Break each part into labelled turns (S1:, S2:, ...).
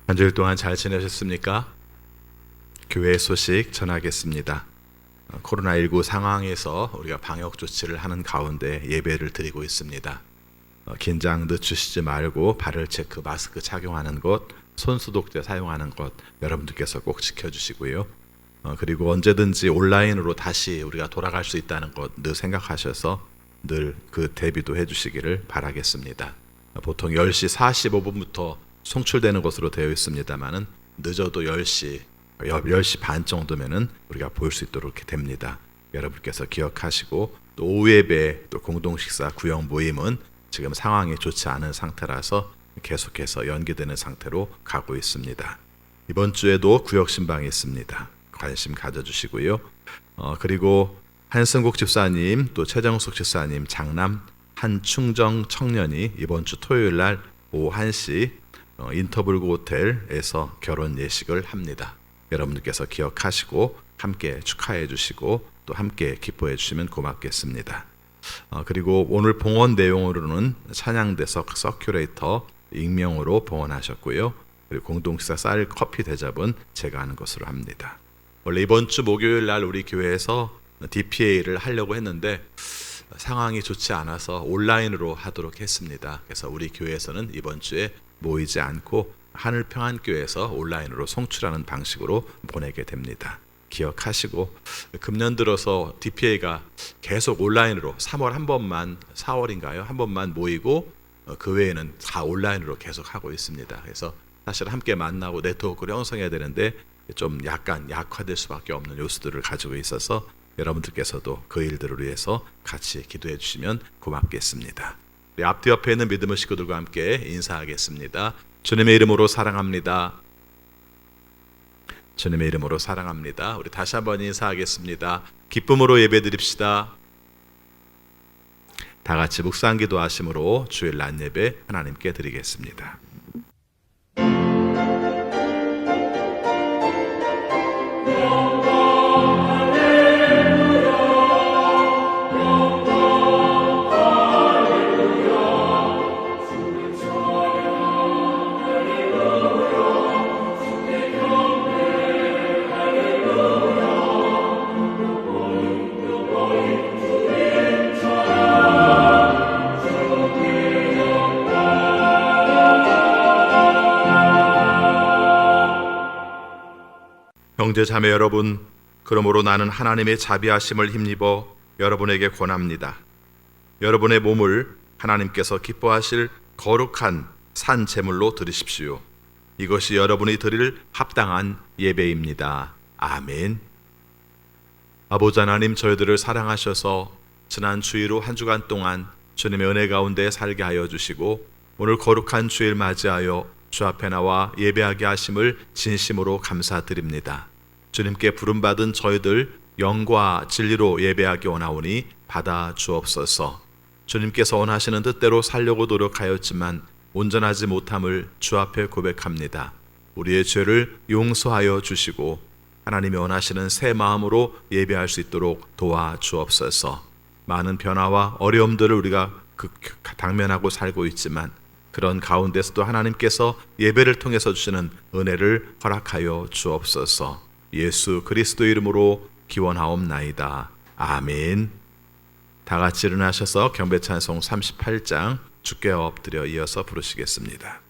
S1: 한 주일 동안 잘 지내셨습니까? 교회 소식 전하겠습니다. 코로나19 상황에서 우리가 방역 조치를 하는 가운데 예배를 드리고 있습니다. 긴장 늦추시지 말고 발을 체크, 마스크 착용하는 것, 손소독제 사용하는 것 여러분들께서 꼭 지켜주시고요. 그리고 언제든지 온라인으로 다시 우리가 돌아갈 수 있다는 것 늘 생각하셔서 늘 그 대비도 해주시기를 바라겠습니다. 보통 10시 45분부터 송출되는 것으로 되어 있습니다만은 늦어도 10시 반 정도면은 우리가 볼 수 있도록 이렇게 됩니다. 여러분께서 기억하시고 또 오후 예배 또 공동 식사 구역 모임은 지금 상황이 좋지 않은 상태라서 계속해서 연기되는 상태로 가고 있습니다. 이번 주에도 구역 신방이 있습니다. 관심 가져주시고요. 그리고 한승국 집사님 또 최정숙 집사님 장남 한충정 청년이 이번 주 토요일 날 오후 1시 인터블고 호텔에서 결혼 예식을 합니다. 여러분들께서 기억하시고 함께 축하해 주시고 또 함께 기뻐해 주시면 고맙겠습니다. 그리고 오늘 봉헌 내용으로는 찬양대석 서큐레이터 익명으로 봉헌하셨고요. 그리고 공동식사 쌀 커피 대접은 제가 하는 것으로 합니다. 원래 이번 주 목요일 날 우리 교회에서 DPA를 하려고 했는데 상황이 좋지 않아서 온라인으로 하도록 했습니다. 그래서 우리 교회에서는 이번 주에 모이지 않고 하늘평안교회에서 온라인으로 송출하는 방식으로 보내게 됩니다. 기억하시고 금년 들어서 DPA가 계속 온라인으로 3월 한 번만 4월인가요? 한 번만 모이고 그 외에는 다 온라인으로 계속 하고 있습니다. 그래서 사실 함께 만나고 네트워크를 형성해야 되는데 좀 약간 약화될 수밖에 없는 요소들을 가지고 있어서 여러분들께서도 그 일들을 위해서 같이 기도해 주시면 고맙겠습니다. 우리 앞뒤 옆에 있는 믿음의 식구들과 함께 인사하겠습니다. 주님의 이름으로 사랑합니다. 주님의 이름으로 사랑합니다. 우리 다시 한번 인사하겠습니다. 기쁨으로 예배드립시다. 다 같이 묵상기도 하심으로 주일 낮 예배 하나님께 드리겠습니다. 형제 자매 여러분, 그러므로 나는 하나님의 자비하심을 힘입어 여러분에게 권합니다. 여러분의 몸을 하나님께서 기뻐하실 거룩한 산 제물로 드리십시오. 이것이 여러분이 드릴 합당한 예배입니다. 아멘. 아버지 하나님, 저희들을 사랑하셔서 지난 주일로 한 주간 동안 주님의 은혜 가운데 살게 하여 주시고 오늘 거룩한 주일 맞이하여 주 앞에 나와 예배하게 하심을 진심으로 감사드립니다. 주님께 부름받은 저희들 영과 진리로 예배하기 원하오니 받아 주옵소서. 주님께서 원하시는 뜻대로 살려고 노력하였지만 온전하지 못함을 주 앞에 고백합니다. 우리의 죄를 용서하여 주시고 하나님이 원하시는 새 마음으로 예배할 수 있도록 도와 주옵소서. 많은 변화와 어려움들을 우리가 당면하고 살고 있지만 그런 가운데서도 하나님께서 예배를 통해서 주시는 은혜를 허락하여 주옵소서. 예수 그리스도 이름으로 기원하옵나이다. 아멘. 다 같이 일어나셔서 경배찬송 38장 주께 엎드려 이어서 부르시겠습니다.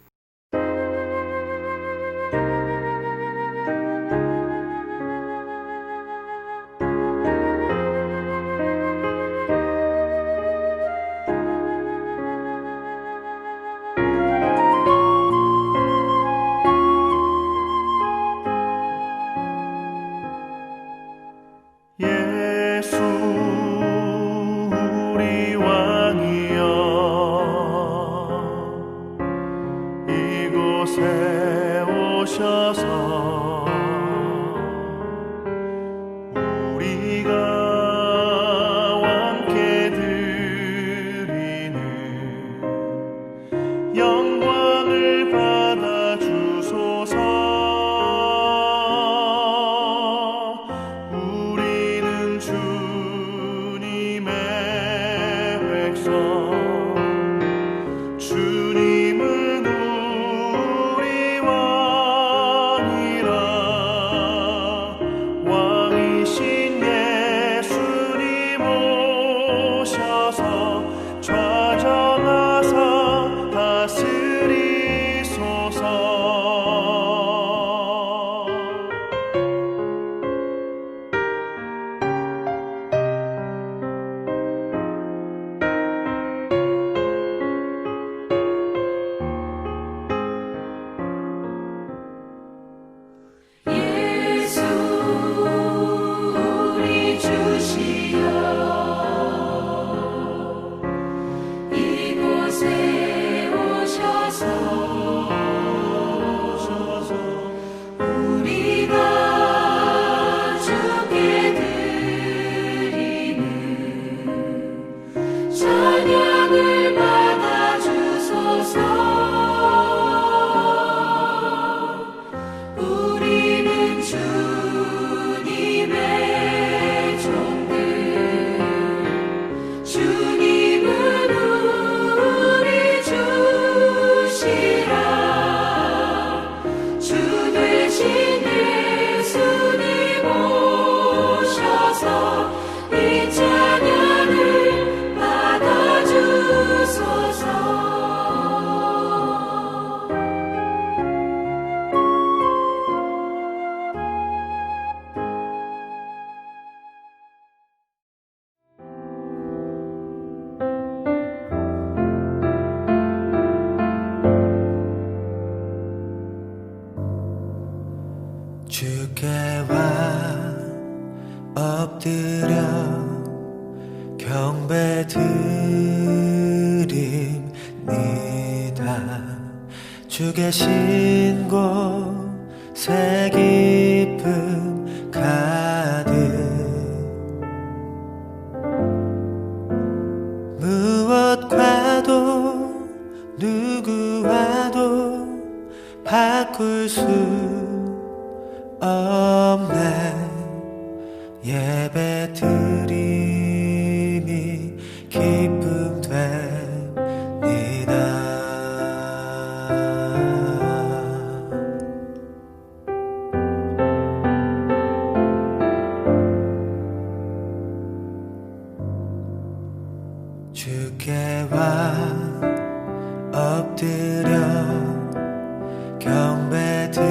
S2: 주님은 우리와 주 계신 곳에 기쁨 가득 무엇과도 누구와도 바꿀 수 없네 예배 드림이 기쁨 됩니다. 주께와 엎드려 경배드립니다.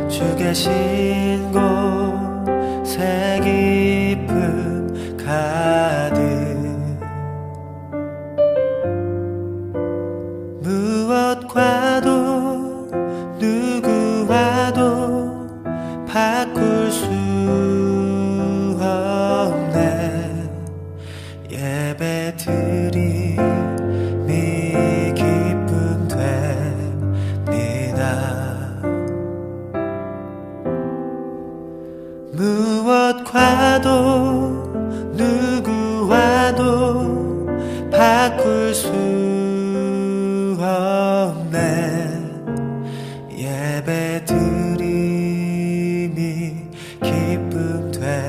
S2: 주 계신 곳에 기쁨 가득 무엇과도 누구와도 바꿀 수 없네 예배 드림이 기쁨 됩니다. 무엇과도 누구와도 바꿀 수 없네 예배 드림이 기쁨 됩니다.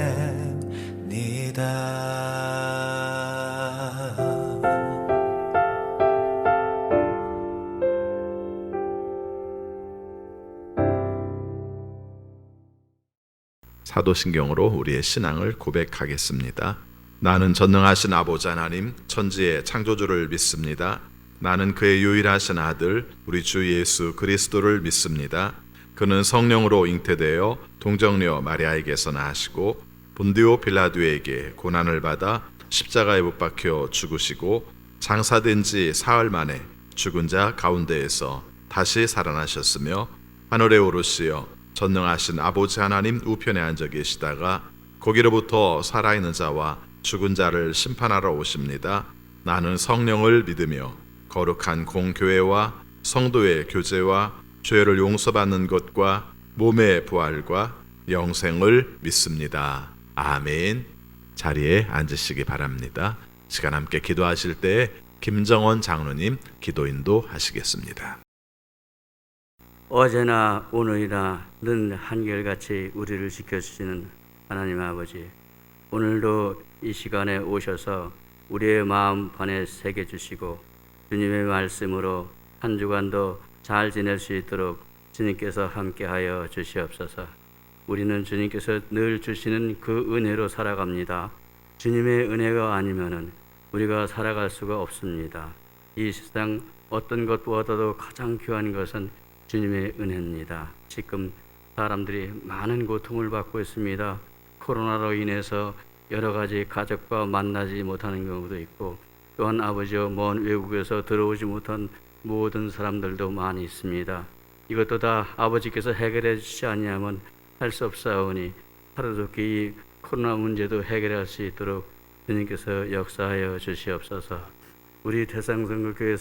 S1: 사도신경으로 우리의 신앙을 고백하겠습니다. 나는 전능하신 아버지 하나님 천지의 창조주를 믿습니다. 나는 그의 유일하신 아들 우리 주 예수 그리스도를 믿습니다. 그는 성령으로 잉태되어 동정녀 마리아에게서 나시고 본디오 빌라도에게 고난을 받아 십자가에 못 박혀 죽으시고 장사된 지 사흘 만에 죽은 자 가운데에서 다시 살아나셨으며 하늘에 오르시어 전능하신 아버지 하나님 우편에 앉아 계시다가 거기로부터 살아있는 자와 죽은 자를 심판하러 오십니다. 나는 성령을 믿으며 거룩한 공교회와 성도의 교제와 죄를 용서받는 것과 몸의 부활과 영생을 믿습니다. 아멘. 자리에 앉으시기 바랍니다. 시간 함께 기도하실 때 김정원 장로님 기도 인도하시겠습니다.
S3: 어제나 오늘이나 늘 한결같이 우리를 지켜주시는 하나님 아버지, 오늘도 이 시간에 오셔서 우리의 마음판에 새겨주시고 주님의 말씀으로 한 주간도 잘 지낼 수 있도록 주님께서 함께하여 주시옵소서. 우리는 주님께서 늘 주시는 그 은혜로 살아갑니다. 주님의 은혜가 아니면은 우리가 살아갈 수가 없습니다. 이 세상 어떤 것보다도 가장 귀한 것은 주님의 은혜입니다. 지금 사람들이 많은 고통을 받고 있습니다. 코로나로 인해서 여러 가지 가족과 만나지 못하는 경우도 있고, 또한 아버지여 먼 외국에서 들어오지 못한 모든 사람들도 많이 있습니다. 이것도 다 아버지께서 해결해 주시지 않냐면 할 수 없사오니 하루속히 이 코로나 문제도 해결할 수 있도록 주님께서 역사하여 주시옵소서. 우리 대상선교교회에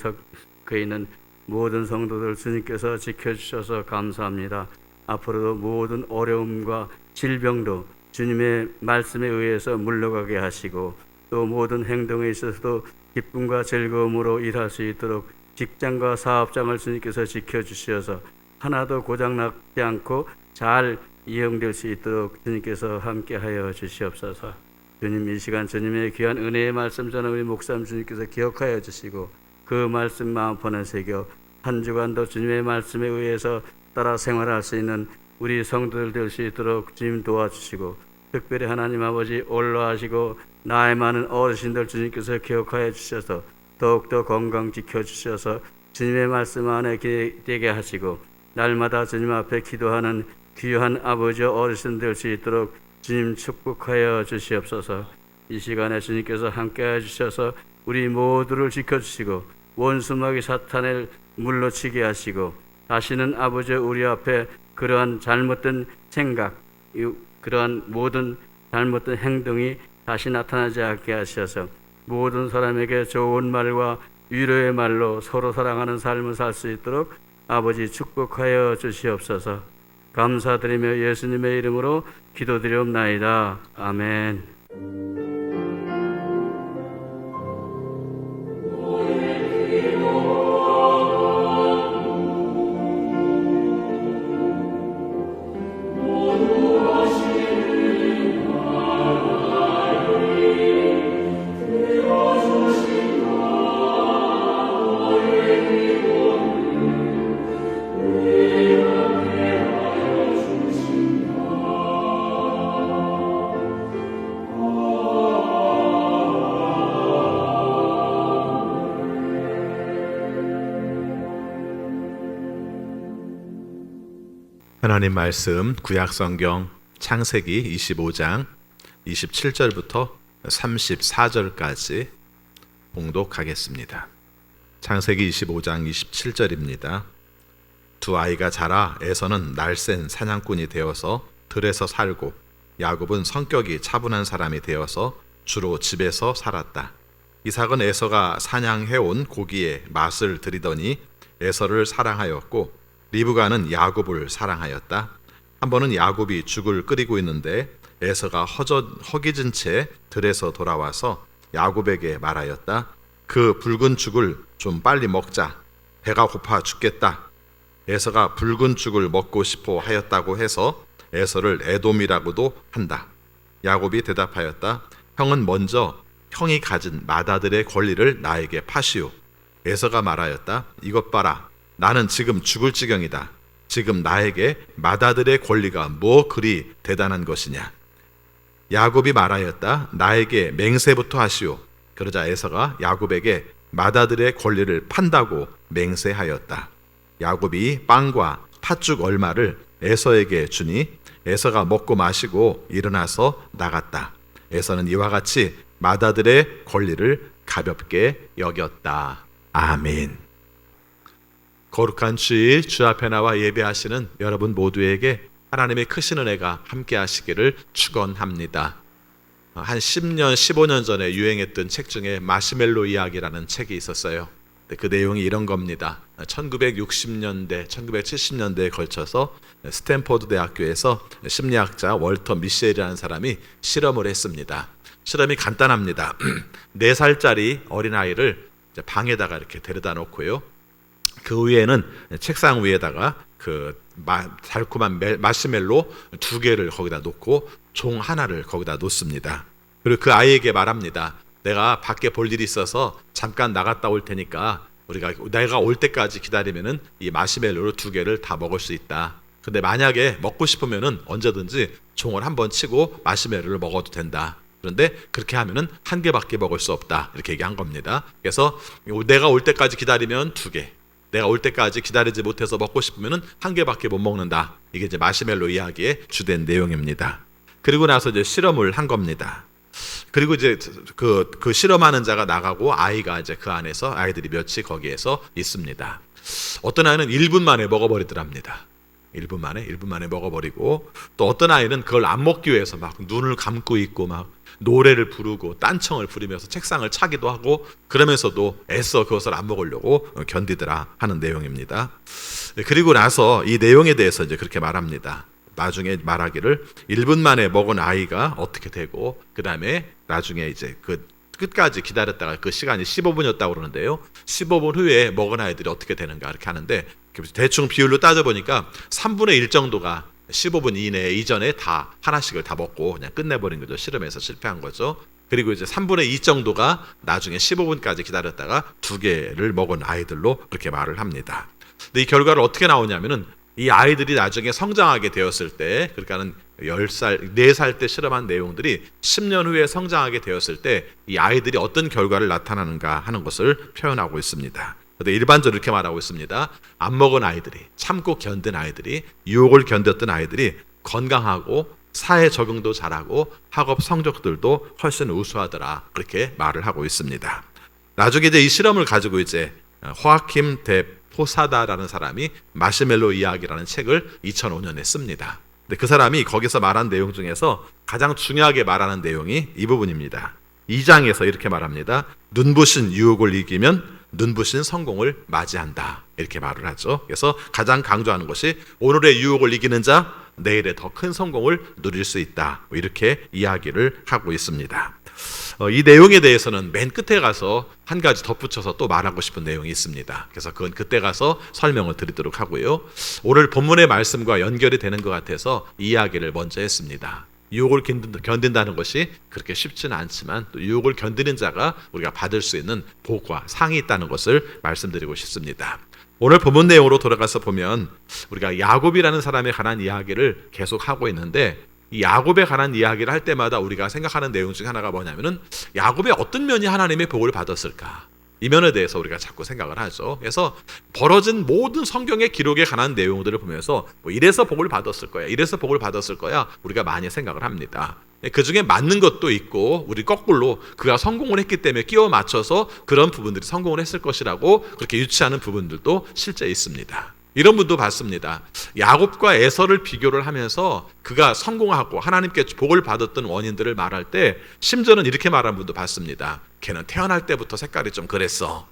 S3: 있는 모든 성도들 주님께서 지켜주셔서 감사합니다. 앞으로도 모든 어려움과 질병도 주님의 말씀에 의해서 물러가게 하시고, 또 모든 행동에 있어서도 기쁨과 즐거움으로 일할 수 있도록 직장과 사업장을 주님께서 지켜주셔서 하나도 고장나지 않고 잘 이용될 수 있도록 주님께서 함께하여 주시옵소서. 주님, 이 시간 주님의 귀한 은혜의 말씀 전하 우리 목사님 주님께서 기억하여 주시고 그 말씀 마음판에 새겨 한 주간도 주님의 말씀에 의해서 따라 생활할 수 있는 우리 성도들 될 수 있도록 주님 도와주시고, 특별히 하나님 아버지 올라하시고 나이 많은 어르신들 주님께서 기억하여 주셔서 더욱더 건강 지켜주셔서 주님의 말씀 안에 되게 하시고, 날마다 주님 앞에 기도하는 귀한 아버지 어르신 될 수 있도록 주님 축복하여 주시옵소서. 이 시간에 주님께서 함께해 주셔서 우리 모두를 지켜주시고 원수마귀 사탄을 물러치게 하시고, 다시는 아버지 우리 앞에 그러한 잘못된 생각, 그러한 모든 잘못된 행동이 다시 나타나지 않게 하셔서 모든 사람에게 좋은 말과 위로의 말로 서로 사랑하는 삶을 살 수 있도록 아버지 축복하여 주시옵소서. 감사드리며 예수님의 이름으로 기도드리옵나이다. 아멘.
S1: 하나님 말씀 구약성경 창세기 25장 27절부터 34절까지 봉독하겠습니다. 창세기 25장 27절입니다. 두 아이가 자라 에서는 날쌘 사냥꾼이 되어서 들에서 살고 야곱은 성격이 차분한 사람이 되어서 주로 집에서 살았다. 이삭은 에서가 사냥해온 고기에 맛을 들이더니 에서를 사랑하였고 리브가는 야곱을 사랑하였다. 한 번은 야곱이 죽을 끓이고 있는데 에서가 허기진 채 들에서 돌아와서 야곱에게 말하였다. 그 붉은 죽을 좀 빨리 먹자. 배가 고파 죽겠다. 에서가 붉은 죽을 먹고 싶어 하였다고 해서 에서를 에돔이라고도 한다. 야곱이 대답하였다. 형은 먼저 형이 가진 맏아들의 권리를 나에게 파시오. 에서가 말하였다. 이것 봐라. 나는 지금 죽을 지경이다. 지금 나에게 맏아들의 권리가 뭐 그리 대단한 것이냐. 야곱이 말하였다. 나에게 맹세부터 하시오. 그러자 에서가 야곱에게 맏아들의 권리를 판다고 맹세하였다. 야곱이 빵과 팥죽 얼마를 에서에게 주니 에서가 먹고 마시고 일어나서 나갔다. 에서는 이와 같이 맏아들의 권리를 가볍게 여겼다. 아멘. 거룩한 주일 주 앞에 나와 예배하시는 여러분 모두에게 하나님의 크신 은혜가 함께 하시기를 축원합니다. 한 10년, 15년 전에 유행했던 책 중에 마시멜로 이야기라는 책이 있었어요. 그 내용이 이런 겁니다. 1960년대, 1970년대에 걸쳐서 스탠포드 대학교에서 심리학자 월터 미셸이라는 사람이 실험을 했습니다. 실험이 간단합니다. 4살짜리 어린아이를 방에다가 이렇게 데려다 놓고요. 그 위에는 책상 위에다가 그 달콤한 마시멜로 2개를 거기다 놓고 종 하나를 거기다 놓습니다. 그리고 그 아이에게 말합니다. 내가 밖에 볼 일이 있어서 잠깐 나갔다 올 테니까 내가 올 때까지 기다리면은 이 마시멜로를 2개를 다 먹을 수 있다. 근데 만약에 먹고 싶으면은 언제든지 종을 한번 치고 마시멜로를 먹어도 된다. 그런데 그렇게 하면은 1개밖에 먹을 수 없다. 이렇게 얘기한 겁니다. 그래서 내가 올 때까지 기다리면 2개. 내가 올 때까지 기다리지 못해서 먹고 싶으면은 1개밖에 못 먹는다. 이게 이제 마시멜로 이야기의 주된 내용입니다. 그리고 나서 이제 실험을 한 겁니다. 그리고 이제 그 실험하는 자가 나가고 아이가 이제 그 안에서 아이들이 몇이 거기에서 있습니다. 어떤 아이는 1분 만에 먹어버리더랍니다. 1분 만에 먹어버리고, 또 어떤 아이는 그걸 안 먹기 위해서 막 눈을 감고 있고 막 노래를 부르고 딴청을 부리면서 책상을 차기도 하고, 그러면서도 애써 그것을 안 먹으려고 견디더라 하는 내용입니다. 그리고 나서 이 내용에 대해서 이제 그렇게 말합니다. 나중에 말하기를 1분 만에 먹은 아이가 어떻게 되고, 그 다음에 나중에 이제 그 끝까지 기다렸다가 그 시간이 15분이었다고 그러는데요. 15분 후에 먹은 아이들이 어떻게 되는가 이렇게 하는데, 대충 비율로 따져보니까 3분의 1 정도가 15분 이내 이전에 다 하나씩을 다 먹고 그냥 끝내버린 거죠. 실험에서 실패한 거죠. 그리고 이제 3분의 2 정도가 나중에 15분까지 기다렸다가 2개를 먹은 아이들로 그렇게 말을 합니다. 근데 이 결과를 어떻게 나오냐면은, 이 아이들이 나중에 성장하게 되었을 때, 그러니까는 10살, 4살 때 실험한 내용들이 10년 후에 성장하게 되었을 때 이 아이들이 어떤 결과를 나타나는가 하는 것을 표현하고 있습니다. 근데 일반적으로 이렇게 말하고 있습니다. 안 먹은 아이들이, 참고 견딘 아이들이, 유혹을 견뎠던 아이들이 건강하고 사회 적응도 잘하고 학업 성적들도 훨씬 우수하더라. 그렇게 말을 하고 있습니다. 나중에 이제 이 실험을 가지고 이제 호아킴 데 포사다라는 사람이 마시멜로 이야기라는 책을 2005년에 씁니다. 근데 그 사람이 거기서 말한 내용 중에서 가장 중요하게 말하는 내용이 이 부분입니다. 2장에서 이렇게 말합니다. 눈부신 유혹을 이기면 눈부신 성공을 맞이한다. 이렇게 말을 하죠. 그래서 가장 강조하는 것이 오늘의 유혹을 이기는 자 내일의 더 큰 성공을 누릴 수 있다. 이렇게 이야기를 하고 있습니다. 이 내용에 대해서는 맨 끝에 가서 한 가지 덧붙여서 또 말하고 싶은 내용이 있습니다. 그래서 그건 그때 가서 설명을 드리도록 하고요. 오늘 본문의 말씀과 연결이 되는 것 같아서 이 이야기를 먼저 했습니다. 유혹을 견딘다는 것이 그렇게 쉽지는 않지만 또 유혹을 견디는 자가 우리가 받을 수 있는 복과 상이 있다는 것을 말씀드리고 싶습니다. 오늘 본문 내용으로 돌아가서 보면 우리가 야곱이라는 사람에 관한 이야기를 계속 하고 있는데 이 야곱에 관한 이야기를 할 때마다 우리가 생각하는 내용 중 하나가 뭐냐면은 야곱의 어떤 면이 하나님의 복을 받았을까? 이 면에 대해서 우리가 자꾸 생각을 하죠. 그래서 벌어진 모든 성경의 기록에 관한 내용들을 보면서 뭐 이래서 복을 받았을 거야, 이래서 복을 받았을 거야 우리가 많이 생각을 합니다. 그 중에 맞는 것도 있고 우리 거꾸로 그가 성공을 했기 때문에 끼워 맞춰서 그런 부분들이 성공을 했을 것이라고 그렇게 유치하는 부분들도 실제 있습니다. 이런 분도 봤습니다. 야곱과 에서를 비교를 하면서 그가 성공하고 하나님께 복을 받았던 원인들을 말할 때 심지어는 이렇게 말한 분도 봤습니다. 걔는 태어날 때부터 색깔이 좀 그랬어.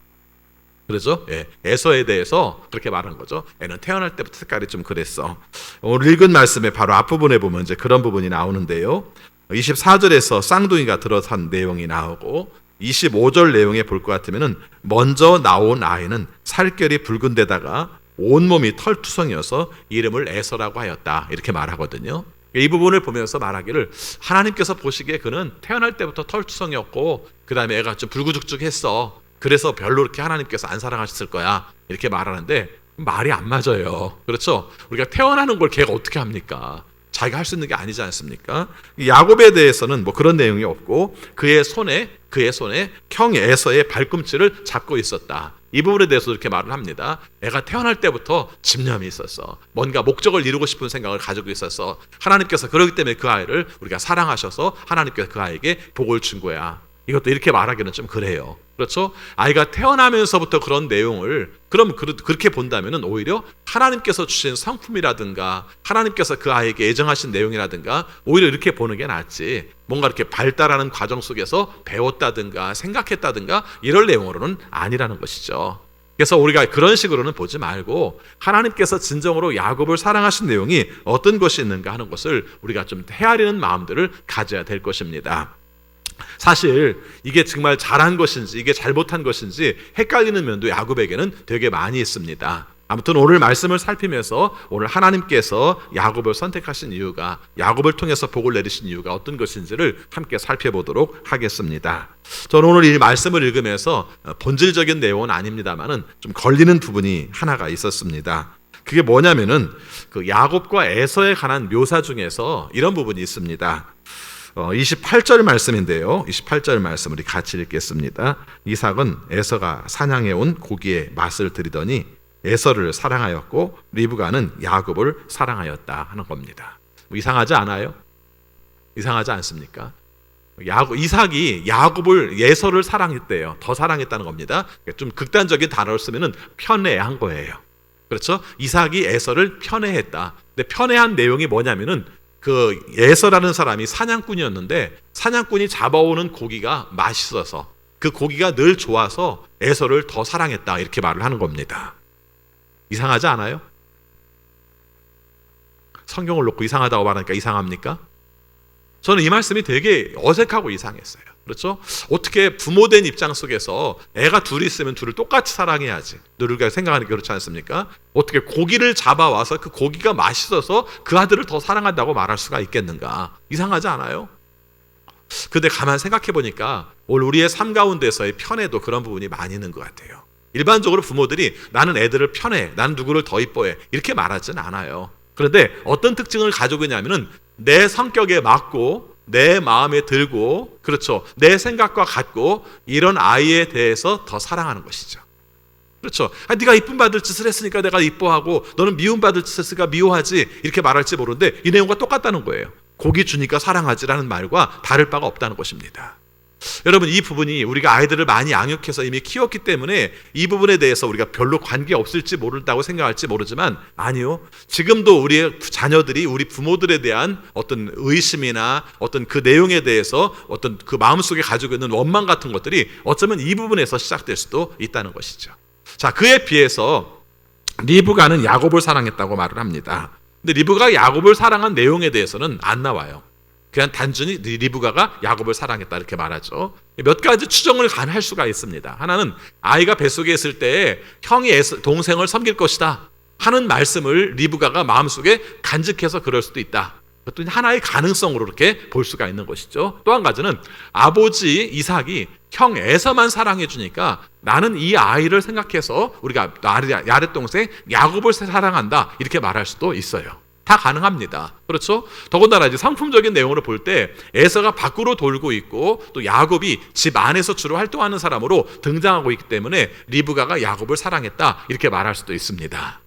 S1: 그렇죠? 예, 에서에 대해서 그렇게 말한 거죠. 애는 태어날 때부터 색깔이 좀 그랬어. 오늘 읽은 말씀의 바로 앞부분에 보면 이제 그런 부분이 나오는데요. 24절에서 쌍둥이가 들어선 내용이 나오고 25절 내용에 볼 것 같으면은 먼저 나온 아이는 살결이 붉은 데다가 온몸이 털투성이어서 이름을 에서라고 하였다. 이렇게 말하거든요. 이 부분을 보면서 말하기를 하나님께서 보시기에 그는 태어날 때부터 털투성이었고 그 다음에 애가 좀 불구죽죽했어. 그래서 별로 이렇게 하나님께서 안 사랑하셨을 거야. 이렇게 말하는데 말이 안 맞아요. 그렇죠? 우리가 태어나는 걸 걔가 어떻게 합니까? 자기가 할 수 있는 게 아니지 않습니까? 야곱에 대해서는 뭐 그런 내용이 없고 그의 손에 형 에서의 발꿈치를 잡고 있었다. 이 부분에 대해서 이렇게 말을 합니다. 애가 태어날 때부터 집념이 있었어. 뭔가 목적을 이루고 싶은 생각을 가지고 있었어. 하나님께서 그렇기 때문에 그 아이를 우리가 사랑하셔서 하나님께서 그 아이에게 복을 준 거야. 이것도 이렇게 말하기는 좀 그래요. 그렇죠? 아이가 태어나면서부터 그런 내용을 그럼 그렇게 본다면은 오히려 하나님께서 주신 성품이라든가 하나님께서 그 아이에게 애정하신 내용이라든가 오히려 이렇게 보는 게 낫지. 뭔가 이렇게 발달하는 과정 속에서 배웠다든가 생각했다든가 이럴 내용으로는 아니라는 것이죠. 그래서 우리가 그런 식으로는 보지 말고 하나님께서 진정으로 야곱을 사랑하신 내용이 어떤 것이 있는가 하는 것을 우리가 좀 헤아리는 마음들을 가져야 될 것입니다. 사실 이게 정말 잘한 것인지 이게 잘못한 것인지 헷갈리는 면도 야곱에게는 되게 많이 있습니다. 아무튼 오늘 말씀을 살피면서 오늘 하나님께서 야곱을 선택하신 이유가 야곱을 통해서 복을 내리신 이유가 어떤 것인지를 함께 살펴보도록 하겠습니다. 저는 오늘 이 말씀을 읽으면서 본질적인 내용은 아닙니다만은 좀 걸리는 부분이 하나가 있었습니다. 그게 뭐냐면은 그 야곱과 에서에 관한 묘사 중에서 이런 부분이 있습니다. 28절 말씀인데요. 28절 말씀 우리 같이 읽겠습니다. 이삭은 에서가 사냥해 온 고기의 맛을 들이더니 에서를 사랑하였고 리브가는 야곱을 사랑하였다 하는 겁니다. 이상하지 않아요? 이상하지 않습니까? 이삭이 야곱을 에서를 사랑했대요. 더 사랑했다는 겁니다. 좀 극단적인 단어를 쓰면은 편애한 거예요. 그렇죠? 이삭이 에서를 편애했다. 근데 편애한 내용이 뭐냐면은 그 에서라는 사람이 사냥꾼이었는데 사냥꾼이 잡아오는 고기가 맛있어서 그 고기가 늘 좋아서 에서를 더 사랑했다 이렇게 말을 하는 겁니다. 이상하지 않아요? 성경을 놓고 이상하다고 말하니까 이상합니까? 저는 이 말씀이 되게 어색하고 이상했어요. 그렇죠? 어떻게 부모된 입장 속에서 애가 둘이 있으면 둘을 똑같이 사랑해야지. 늘 우리가 생각하는 게 그렇지 않습니까? 어떻게 고기를 잡아와서 그 고기가 맛있어서 그 아들을 더 사랑한다고 말할 수가 있겠는가? 이상하지 않아요? 근데 가만 생각해 보니까 오늘 우리의 삶 가운데서의 편애도 그런 부분이 많이 있는 것 같아요. 일반적으로 부모들이 나는 애들을 편해, 나는 누구를 더 이뻐해 이렇게 말하지는 않아요. 그런데 어떤 특징을 가지고 있냐면은 내 성격에 맞고 내 마음에 들고 그렇죠. 내 생각과 같고 이런 아이에 대해서 더 사랑하는 것이죠. 그렇죠. 네가 이쁨 받을 짓을 했으니까 내가 이뻐하고 너는 미움 받을 짓을 했으니까 미워하지 이렇게 말할지 모르는데 이 내용과 똑같다는 거예요. 고기 주니까 사랑하지라는 말과 다를 바가 없다는 것입니다. 여러분, 이 부분이 우리가 아이들을 많이 양육해서 이미 키웠기 때문에 이 부분에 대해서 우리가 별로 관계 없을지 모른다고 생각할지 모르지만 아니요. 지금도 우리의 자녀들이 우리 부모들에 대한 어떤 의심이나 어떤 그 내용에 대해서 어떤 그 마음속에 가지고 있는 원망 같은 것들이 어쩌면 이 부분에서 시작될 수도 있다는 것이죠. 자, 그에 비해서 리브가는 야곱을 사랑했다고 말을 합니다. 근데 리브가가 야곱을 사랑한 내용에 대해서는 안 나와요. 그냥 단순히 리브가가 야곱을 사랑했다 이렇게 말하죠. 몇 가지 추정을 할 수가 있습니다. 하나는 아이가 뱃속에 있을 때 형이 동생을 섬길 것이다 하는 말씀을 리브가가 마음속에 간직해서 그럴 수도 있다. 그것도 하나의 가능성으로 이렇게 볼 수가 있는 것이죠. 또 한 가지는 아버지 이삭이 형 에서만 사랑해 주니까 나는 이 아이를 생각해서 우리가 야렛 동생 야곱을 사랑한다 이렇게 말할 수도 있어요. 다 가능합니다. 그렇죠? 더군다나 이제 상품적인 내용으로 볼 때 에서가 밖으로 돌고 있고 또 야곱이 집 안에서 주로 활동하는 사람으로 등장하고 있기 때문에 리브가가 야곱을 사랑했다 이렇게 말할 수도 있습니다.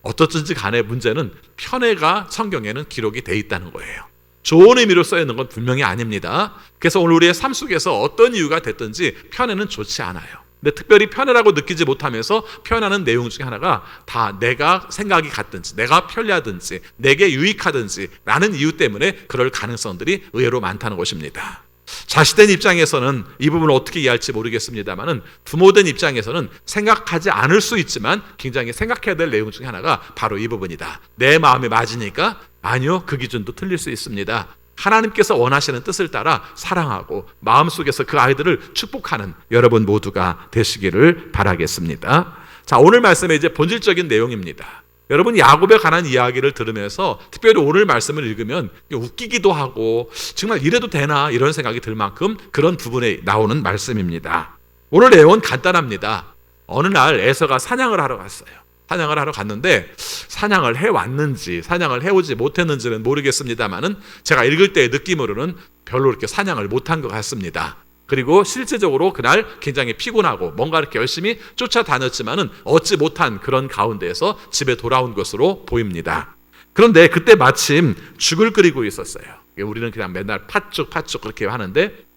S1: 어떻든지 간에 문제는 편애가 성경에는 기록이 돼 있다는 거예요. 좋은 의미로 써 있는 건 분명히 아닙니다. 그래서 오늘 우리의 삶 속에서 어떤 이유가 됐든지 편애는 좋지 않아요. 근데 특별히 편애라고 느끼지 못하면서 표현하는 내용 중에 하나가 다 내가 생각이 같든지 내가 편리하든지 내게 유익하든지 라는 이유 때문에 그럴 가능성들이 의외로 많다는 것입니다. 자식된 입장에서는 이 부분을 어떻게 이해할지 모르겠습니다만은 부모된 입장에서는 생각하지 않을 수 있지만 굉장히 생각해야 될 내용 중에 하나가 바로 이 부분이다. 내 마음에 맞으니까 아니요, 그 기준도 틀릴 수 있습니다. 하나님께서 원하시는 뜻을 따라 사랑하고 마음속에서 그 아이들을 축복하는 여러분 모두가 되시기를 바라겠습니다. 자, 오늘 말씀의 이제 본질적인 내용입니다. 여러분, 야곱에 관한 이야기를 들으면서 특별히 오늘 말씀을 읽으면 웃기기도 하고 정말 이래도 되나 이런 생각이 들 만큼 그런 부분에 나오는 말씀입니다. 오늘 내용은 간단합니다. 어느 날 에서가 사냥을 하러 갔어요. 사냥을 하러 갔는데 사냥을 해왔는지 사냥을 해오지 못했는지는 모르겠습니다만은 제가 읽을 때의 느낌으로는 별로 이렇게 사냥을 못한 것 같습니다. 그리고 실제적으로 그날 굉장히 피곤하고 뭔가 이렇게 열심히 쫓아다녔지만은 얻지 못한 그런 가운데에서 집에 돌아온 것으로 보입니다. 그런데 그때 마침 죽을 끓이고 있었어요. 우리는 그냥 맨날 팥죽 그렇게 하는데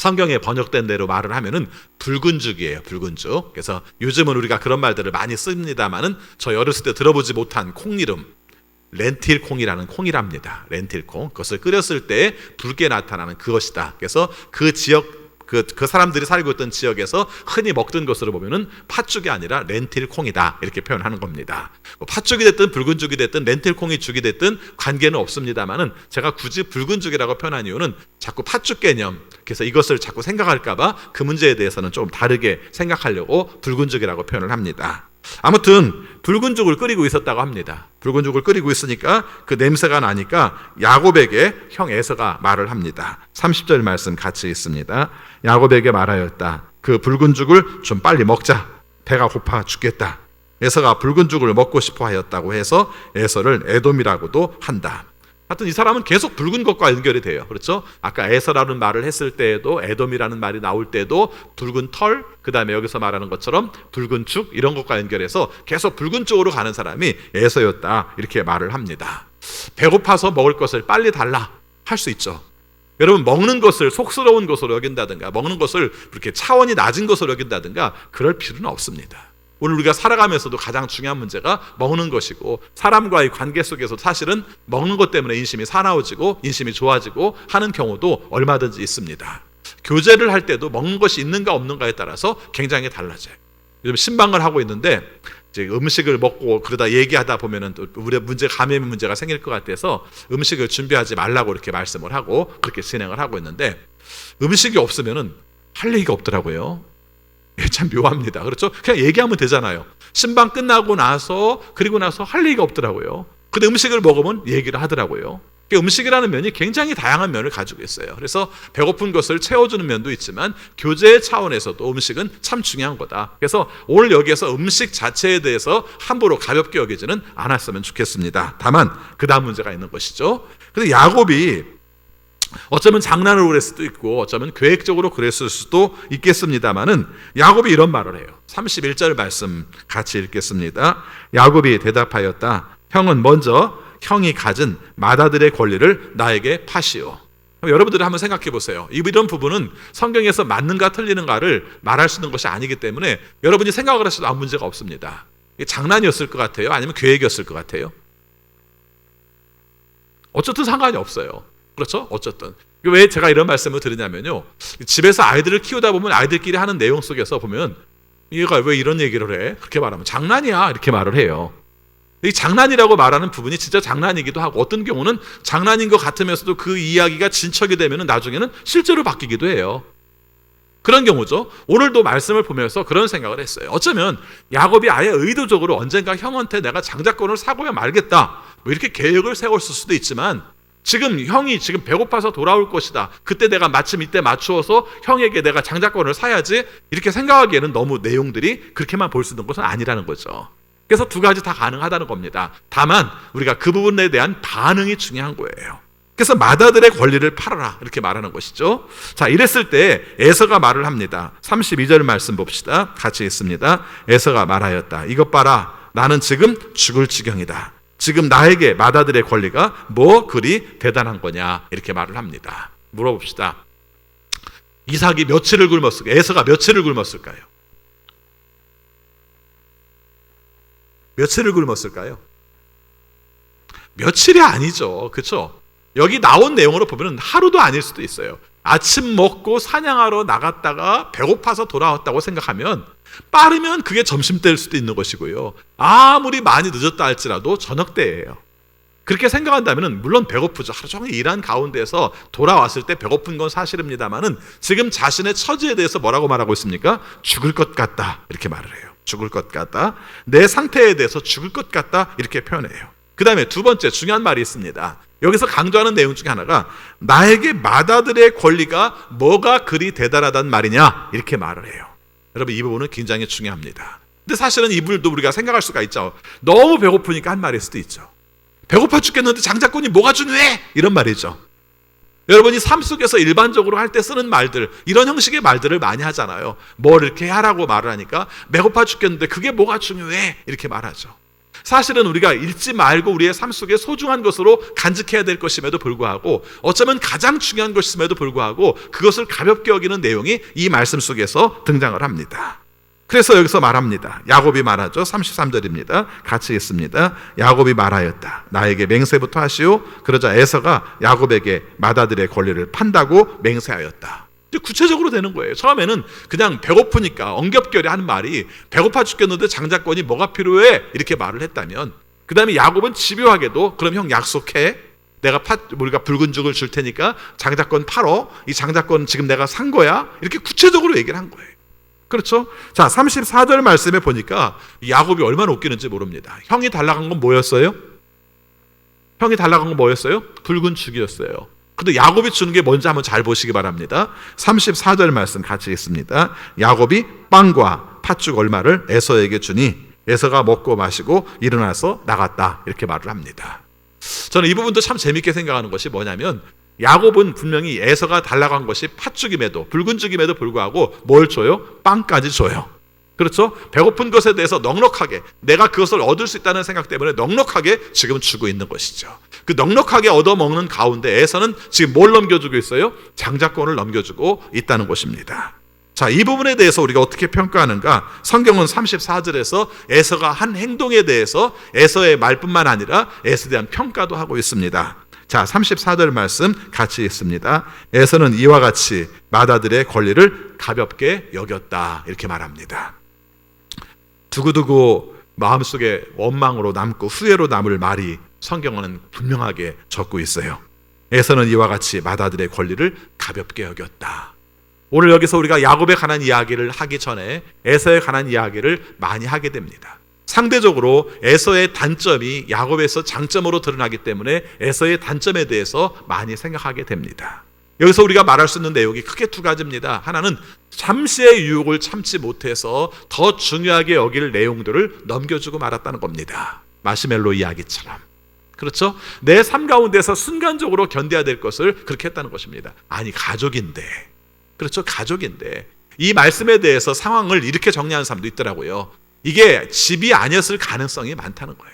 S1: 성경에 번역된 대로 말을 하면은 붉은 죽이에요. 붉은 죽. 그래서 요즘은 우리가 그런 말들을 많이 씁니다만은 저희 어렸을 때 들어보지 못한 콩 이름 렌틸 콩이라는 콩이랍니다. 렌틸 콩. 그것을 끓였을 때 붉게 나타나는 그것이다. 그래서 그 지역 그 사람들이 살고 있던 지역에서 흔히 먹던 것으로 보면은 팥죽이 아니라 렌틸 콩이다 이렇게 표현하는 겁니다. 팥죽이 됐든 붉은 죽이 됐든 렌틸 콩이 죽이 됐든 관계는 없습니다만은 제가 굳이 붉은 죽이라고 표현한 이유는 자꾸 팥죽 개념, 그래서 이것을 자꾸 생각할까봐 그 문제에 대해서는 좀 다르게 생각하려고 붉은 죽이라고 표현을 합니다. 아무튼 붉은 죽을 끓이고 있었다고 합니다. 붉은 죽을 끓이고 있으니까 그 냄새가 나니까 야곱에게 형 에서가 말을 합니다. 30절 말씀 같이 있습니다. 야곱에게 말하였다. 그 붉은 죽을 좀 빨리 먹자. 배가 고파 죽겠다. 에서가 붉은 죽을 먹고 싶어 하였다고 해서 에서를 에돔이라고도 한다. 하여튼 이 사람은 계속 붉은 것과 연결이 돼요. 그렇죠? 아까 에서라는 말을 했을 때에도 에돔이라는 말이 나올 때도 붉은 털, 그 다음에 여기서 말하는 것처럼 붉은 죽 이런 것과 연결해서 계속 붉은 쪽으로 가는 사람이 에서였다 이렇게 말을 합니다. 배고파서 먹을 것을 빨리 달라 할 수 있죠. 여러분, 먹는 것을 속스러운 것으로 여긴다든가 먹는 것을 그렇게 차원이 낮은 것으로 여긴다든가 그럴 필요는 없습니다. 오늘 우리가 살아가면서도 가장 중요한 문제가 먹는 것이고 사람과의 관계 속에서 사실은 먹는 것 때문에 인심이 사나워지고 인심이 좋아지고 하는 경우도 얼마든지 있습니다. 교제를 할 때도 먹는 것이 있는가 없는가에 따라서 굉장히 달라져요. 요즘 신방을 하고 있는데 이제 음식을 먹고 그러다 얘기하다 보면은 또 우리 감염 문제가 생길 것 같아서 음식을 준비하지 말라고 이렇게 말씀을 하고 그렇게 진행을 하고 있는데 음식이 없으면은 할 얘기가 없더라고요. 참 묘합니다. 그렇죠? 그냥 얘기하면 되잖아요. 신방 끝나고 나서 그리고 나서 할 얘기가 없더라고요. 근데 음식을 먹으면 얘기를 하더라고요. 음식이라는 면이 굉장히 다양한 면을 가지고 있어요. 그래서 배고픈 것을 채워주는 면도 있지만 교제의 차원에서도 음식은 참 중요한 거다. 그래서 오늘 여기에서 음식 자체에 대해서 함부로 가볍게 여기지는 않았으면 좋겠습니다. 다만 그 다음 문제가 있는 것이죠. 근데 야곱이 어쩌면 장난으로 그랬을 수도 있고 어쩌면 계획적으로 그랬을 수도 있겠습니다만은 야곱이 이런 말을 해요. 31절 말씀 같이 읽겠습니다. 야곱이 대답하였다. 형은 먼저 형이 가진 맏아들의 권리를 나에게 파시오. 여러분들이 한번 생각해 보세요. 이런 부분은 성경에서 맞는가 틀리는가를 말할 수 있는 것이 아니기 때문에 여러분이 생각을 하셔도 아무 문제가 없습니다. 이게 장난이었을 것 같아요? 아니면 계획이었을 것 같아요? 어쨌든 상관이 없어요. 그렇죠? 어쨌든. 왜 제가 이런 말씀을 드리냐면요. 집에서 아이들을 키우다 보면 아이들끼리 하는 내용 속에서 보면 얘가 왜 이런 얘기를 해? 그렇게 말하면 장난이야 이렇게 말을 해요. 이 장난이라고 말하는 부분이 진짜 장난이기도 하고 어떤 경우는 장난인 것 같으면서도 그 이야기가 진척이 되면 나중에는 실제로 바뀌기도 해요. 그런 경우죠. 오늘도 말씀을 보면서 그런 생각을 했어요. 어쩌면 야곱이 아예 의도적으로 언젠가 형한테 내가 장자권을 사고야 말겠다 뭐 이렇게 계획을 세웠을 수도 있지만 지금 형이 지금 배고파서 돌아올 것이다. 그때 내가 마침 이때 맞추어서 형에게 내가 장자권을 사야지 이렇게 생각하기에는 너무 내용들이 그렇게만 볼 수 있는 것은 아니라는 거죠. 그래서 두 가지 다 가능하다는 겁니다. 다만 우리가 그 부분에 대한 반응이 중요한 거예요. 그래서 맏아들의 권리를 팔아라 이렇게 말하는 것이죠. 자, 이랬을 때 에서가 말을 합니다. 32절 말씀 봅시다. 같이 있습니다. 에서가 말하였다. 이것 봐라. 나는 지금 죽을 지경이다. 지금 나에게 맏아들의 권리가 뭐 그리 대단한 거냐 이렇게 말을 합니다. 물어봅시다. 이삭이 며칠을 굶었을까요? 에서가 며칠을 굶었을까요? 며칠을 굶었을까요? 며칠이 아니죠. 그렇죠? 여기 나온 내용으로 보면 하루도 아닐 수도 있어요. 아침 먹고 사냥하러 나갔다가 배고파서 돌아왔다고 생각하면 빠르면 그게 점심때일 수도 있는 것이고요. 아무리 많이 늦었다 할지라도 저녁때예요. 그렇게 생각한다면 물론 배고프죠. 하루 종일 일한 가운데서 돌아왔을 때 배고픈 건 사실입니다만은 지금 자신의 처지에 대해서 뭐라고 말하고 있습니까? 죽을 것 같다 이렇게 말을 해요. 죽을 것 같다. 내 상태에 대해서 죽을 것 같다 이렇게 표현해요. 그 다음에 두 번째 중요한 말이 있습니다. 여기서 강조하는 내용 중에 하나가 나에게 맏아들의 권리가 뭐가 그리 대단하단 말이냐 이렇게 말을 해요. 여러분 이 부분은 굉장히 중요합니다. 근데 사실은 이 부분도 우리가 생각할 수가 있죠. 너무 배고프니까 한 말일 수도 있죠. 배고파 죽겠는데 장자권이 뭐가 중요해? 이런 말이죠. 여러분이 삶 속에서 일반적으로 할 때 쓰는 말들 이런 형식의 말들을 많이 하잖아요. 뭘 이렇게 하라고 말을 하니까 배고파 죽겠는데 그게 뭐가 중요해? 이렇게 말하죠. 사실은 우리가 잊지 말고 우리의 삶 속에 소중한 것으로 간직해야 될 것임에도 불구하고 어쩌면 가장 중요한 것임에도 불구하고 그것을 가볍게 여기는 내용이 이 말씀 속에서 등장을 합니다. 그래서 여기서 말합니다. 야곱이 말하죠. 33절입니다. 같이 있습니다. 야곱이 말하였다. 나에게 맹세부터 하시오. 그러자 에서가 야곱에게 맏아들의 권리를 판다고 맹세하였다. 구체적으로 되는 거예요. 처음에는 그냥 배고프니까 엉겹결에 하는 말이 배고파 죽겠는데 장자권이 뭐가 필요해? 이렇게 말을 했다면 그 다음에 야곱은 집요하게도 그럼 형 약속해. 내가 우리가 붉은 죽을 줄 테니까 장자권 팔어. 이 장자권 지금 내가 산 거야. 이렇게 구체적으로 얘기를 한 거예요. 그렇죠? 자, 34절 말씀에 보니까 야곱이 얼마나 웃기는지 모릅니다. 형이 달라간 건 뭐였어요? 형이 달라간 건 뭐였어요? 붉은 죽이었어요. 근데 야곱이 주는 게 뭔지 한번 잘 보시기 바랍니다. 34절 말씀 같이 있습니다. 야곱이 빵과 팥죽 얼마를 에서에게 주니 에서가 먹고 마시고 일어나서 나갔다 이렇게 말을 합니다. 저는 이 부분도 참 재밌게 생각하는 것이 뭐냐면 야곱은 분명히 에서가 달라간 것이 팥죽임에도 붉은 죽임에도 불구하고 뭘 줘요? 빵까지 줘요. 그렇죠? 배고픈 것에 대해서 넉넉하게 내가 그것을 얻을 수 있다는 생각 때문에 넉넉하게 지금 주고 있는 것이죠. 그 넉넉하게 얻어먹는 가운데 에서는 지금 뭘 넘겨주고 있어요? 장자권을 넘겨주고 있다는 것입니다. 자, 이 부분에 대해서 우리가 어떻게 평가하는가? 성경은 34절에서 에서가 한 행동에 대해서 에서의 말뿐만 아니라 에서에 대한 평가도 하고 있습니다. 자, 34절 말씀 같이 있습니다. 에서는 이와 같이 맏아들의 권리를 가볍게 여겼다 이렇게 말합니다. 두고두고 마음속에 원망으로 남고 후회로 남을 말이 성경은 분명하게 적고 있어요. 에서는 이와 같이 맏아들의 권리를 가볍게 여겼다. 오늘 여기서 우리가 야곱에 관한 이야기를 하기 전에 에서에 관한 이야기를 많이 하게 됩니다. 상대적으로 에서의 단점이 야곱에서 장점으로 드러나기 때문에 에서의 단점에 대해서 많이 생각하게 됩니다. 여기서 우리가 말할 수 있는 내용이 크게 두 가지입니다. 하나는 잠시의 유혹을 참지 못해서 더 중요하게 여길 내용들을 넘겨주고 말았다는 겁니다. 마시멜로 이야기처럼. 그렇죠? 내 삶 가운데서 순간적으로 견뎌야 될 것을 그렇게 했다는 것입니다. 아니 가족인데. 그렇죠? 가족인데. 이 말씀에 대해서 상황을 이렇게 정리하는 사람도 있더라고요. 이게 집이 아니었을 가능성이 많다는 거예요.